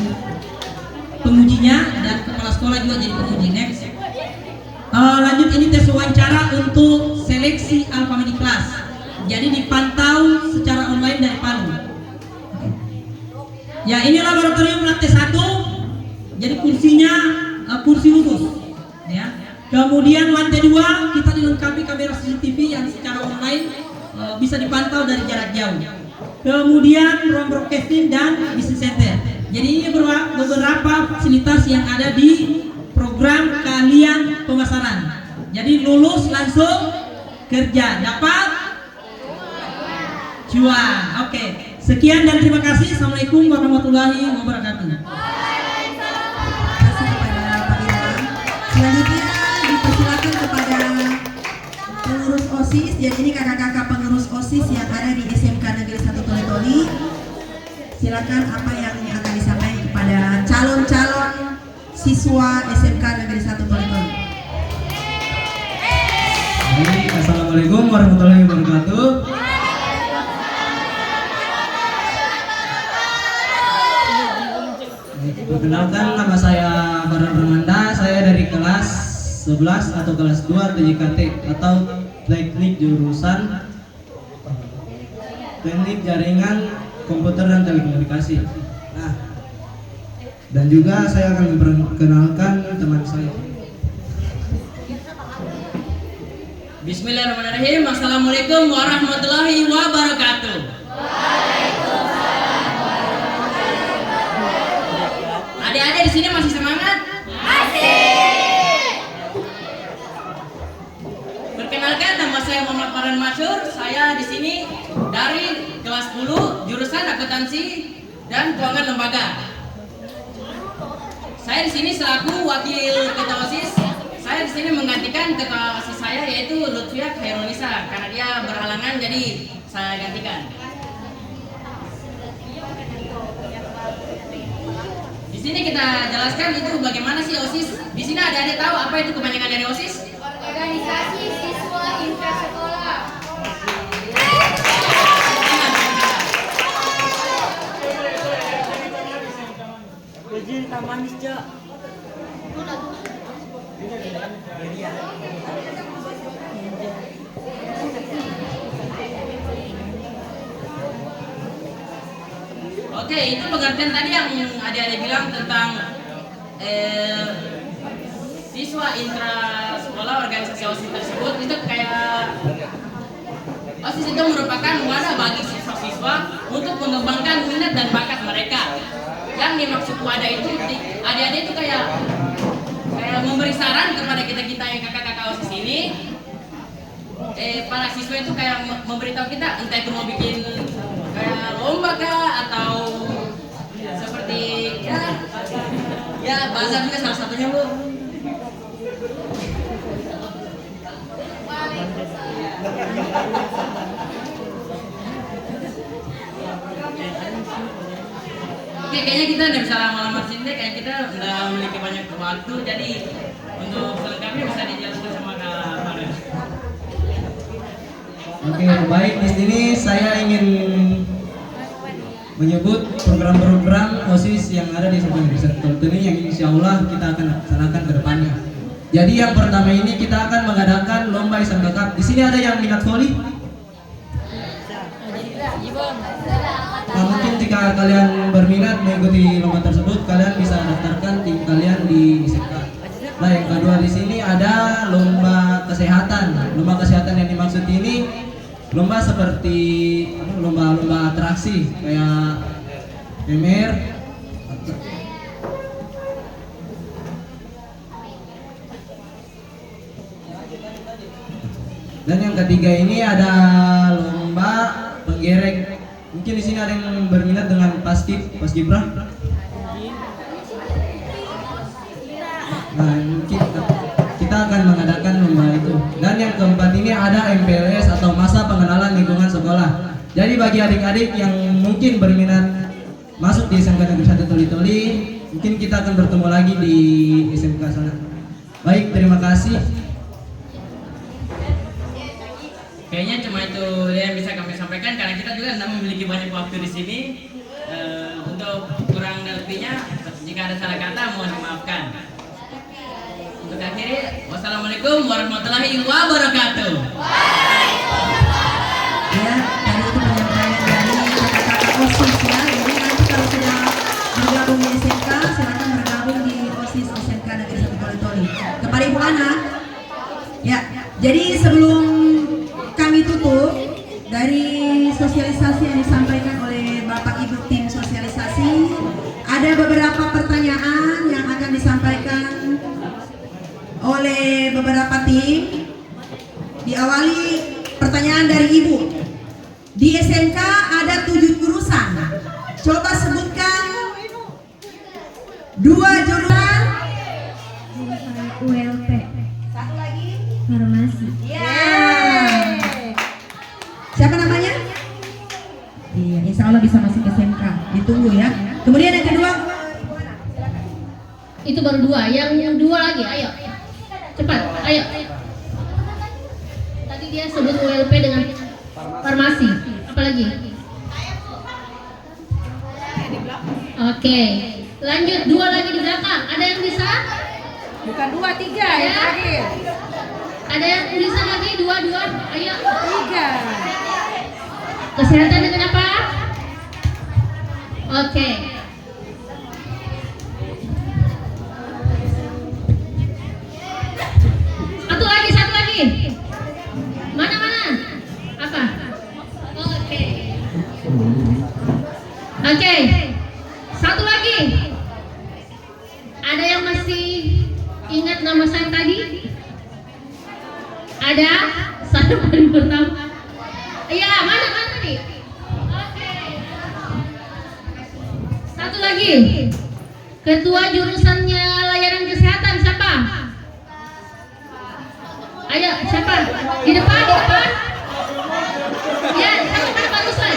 pengujinya dan kepala sekolah juga jadi penguji. Next. Lanjut, ini tes wawancara untuk seleksi Alfamidi Class. Jadi dipantau secara online dari Palu. Ya, ini laboratorium lantai 1. Jadi kursinya kursi khusus. Ya. Kemudian lantai 2 kita dilengkapi kamera CCTV yang secara online bisa dipantau dari jarak jauh. Kemudian ruang broadcasting dan business center. Jadi ini beberapa fasilitas yang ada di program kalian pemasaran. Jadi lulus langsung kerja, dapat cuan. Oke. Sekian dan terima kasih. Assalamualaikum warahmatullahi wabarakatuh. Selanjutnya dipersilakan kepada pengurus OSIS. Jadi ini kakak-kakak pengurus OSIS yang ada di SMK Negeri 1 Toli. Silakan apa yang akan disampaikan kepada calon-calon siswa SMK Negeri 1 Toli. Assalamualaikum warahmatullahi wabarakatuh. Perkenalkan, nama saya Baran Permanda. Saya dari kelas 11 atau kelas 2 TJKT atau teknik jurusan teknik jaringan komputer dan telekomunikasi. Nah, dan juga saya akan memperkenalkan teman saya. Bismillahirrahmanirrahim. Assalamualaikum warahmatullahi wabarakatuh. Adik-adik di sini masih semangat? Masih. Perkenalkan, nama saya Muhammad Farhan Masyur. Saya di sini dari kelas 10 jurusan akuntansi dan keuangan lembaga. Saya di sini selaku wakil ketua OSIS. Saya di sini menggantikan ketua OSIS saya, yaitu Lutfia Khairunisa, karena dia berhalangan jadi saya gantikan. Di sini kita jelaskan itu bagaimana sih OSIS. Di sini adik-adik tahu apa itu kepanjangan dari OSIS? Organisasi Siswa Intrasekolah. Oke, itu pengertian tadi yang adik-adik bilang tentang siswa intra sekolah organisasi OSIS tersebut. Itu kayak OSIS itu merupakan wadah bagi siswa-siswa untuk mengembangkan minat dan bakat mereka. Yang dimaksud wadah itu, adik-adik itu kayak memberi saran kepada kita-kita yang kakak-kakak OSIS ini. Para siswa itu kayak memberitahu kita, entah itu mau bikin kayak lomba kah, atau seperti ya bazar juga salah satunya, Bu. Oke, kayaknya kita udah bisa lama-lama sini deh, kayak kita udah memiliki banyak waktu, jadi untuk selengkapnya bisa dijelaskan sama Kak Farel. Oke, baik, di sini saya ingin menyebut program-program OSIS yang ada di SMK Negeri 1 Tolitoli yang insya Allah kita akan laksanakan ke depannya. Jadi yang pertama ini kita akan mengadakan lomba SMK Cup. Di sini ada yang minat voli? Nah, mungkin jika kalian berminat mengikuti lomba tersebut, kalian bisa daftarkan tim kalian di SMK. Nah, yang kedua di sini ada lomba kesehatan. Lomba kesehatan yang dimaksud ini lomba seperti lomba atraksi kayak MR. Dan yang ketiga ini ada lomba penggerek. Mungkin di sini ada yang berminat dengan paskibrah. Nah, mungkin kita akan mengadakan lomba itu. Dan yang keempat ini ada MPLS atau masa pengenalan lingkungan sekolah. Jadi bagi adik-adik yang mungkin berminat masuk di SMK Negeri 1 Tolitoli, mungkin kita akan bertemu lagi di SMK sana. Baik, terima kasih. Kayaknya cuma itu yang bisa kami sampaikan karena kita juga tidak memiliki banyak waktu di sini. Untuk kurang dan lebihnya, jika ada salah kata mohon dimaafkan. Untuk akhiri, wassalamualaikum warahmatullahi wabarakatuh. Ya, tadi itu penyampaian dari kakak-kakak OSIS ya. Jadi nanti kalau sudah bergabung di SMK, silakan bergabung di OSIS SMK Negeri 1 Tolitoli. Kepada Ibu Ana, ya. Jadi sebelum kami tutup dari sosialisasi yang disampaikan oleh Bapak Ibu tim sosialisasi, ada beberapa pertanyaan yang akan disampaikan oleh beberapa tim. Diawali pertanyaan dari Ibu. Di SMK ada 7 jurusan. Coba sebutkan 2 jurusan. ULP. Satu lagi. Farmasi. Siapa namanya? Iya, insya Allah bisa masuk SMK. Ditunggu ya. Kemudian yang kedua. Itu baru 2, yang 2 lagi, ayo. Cepat, ayo. Tadi dia sebut ULP dengan farmasi. Apa lagi? Oke. Lanjut, 2 lagi di belakang. Ada yang bisa? Bukan 2, 3 yang terakhir. Ada yang bisa lagi? 2, ayo. 3. Kesehatan dengan apa? Oke. Satu lagi. Mana? Apa? Oke. Satu lagi. Ada yang masih ingat nama saya tadi? Ada? Saya paling pertama. Iya, mana nih? Oke. Satu lagi. Ketua jurusannya layanan kesehatan siapa? Ayo, siapa? Di depan. Ya, siapa pada bagusan?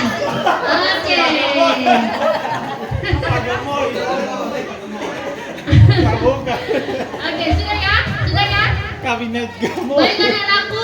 Oke. Oke, sudah ya? Baik anak-anakku,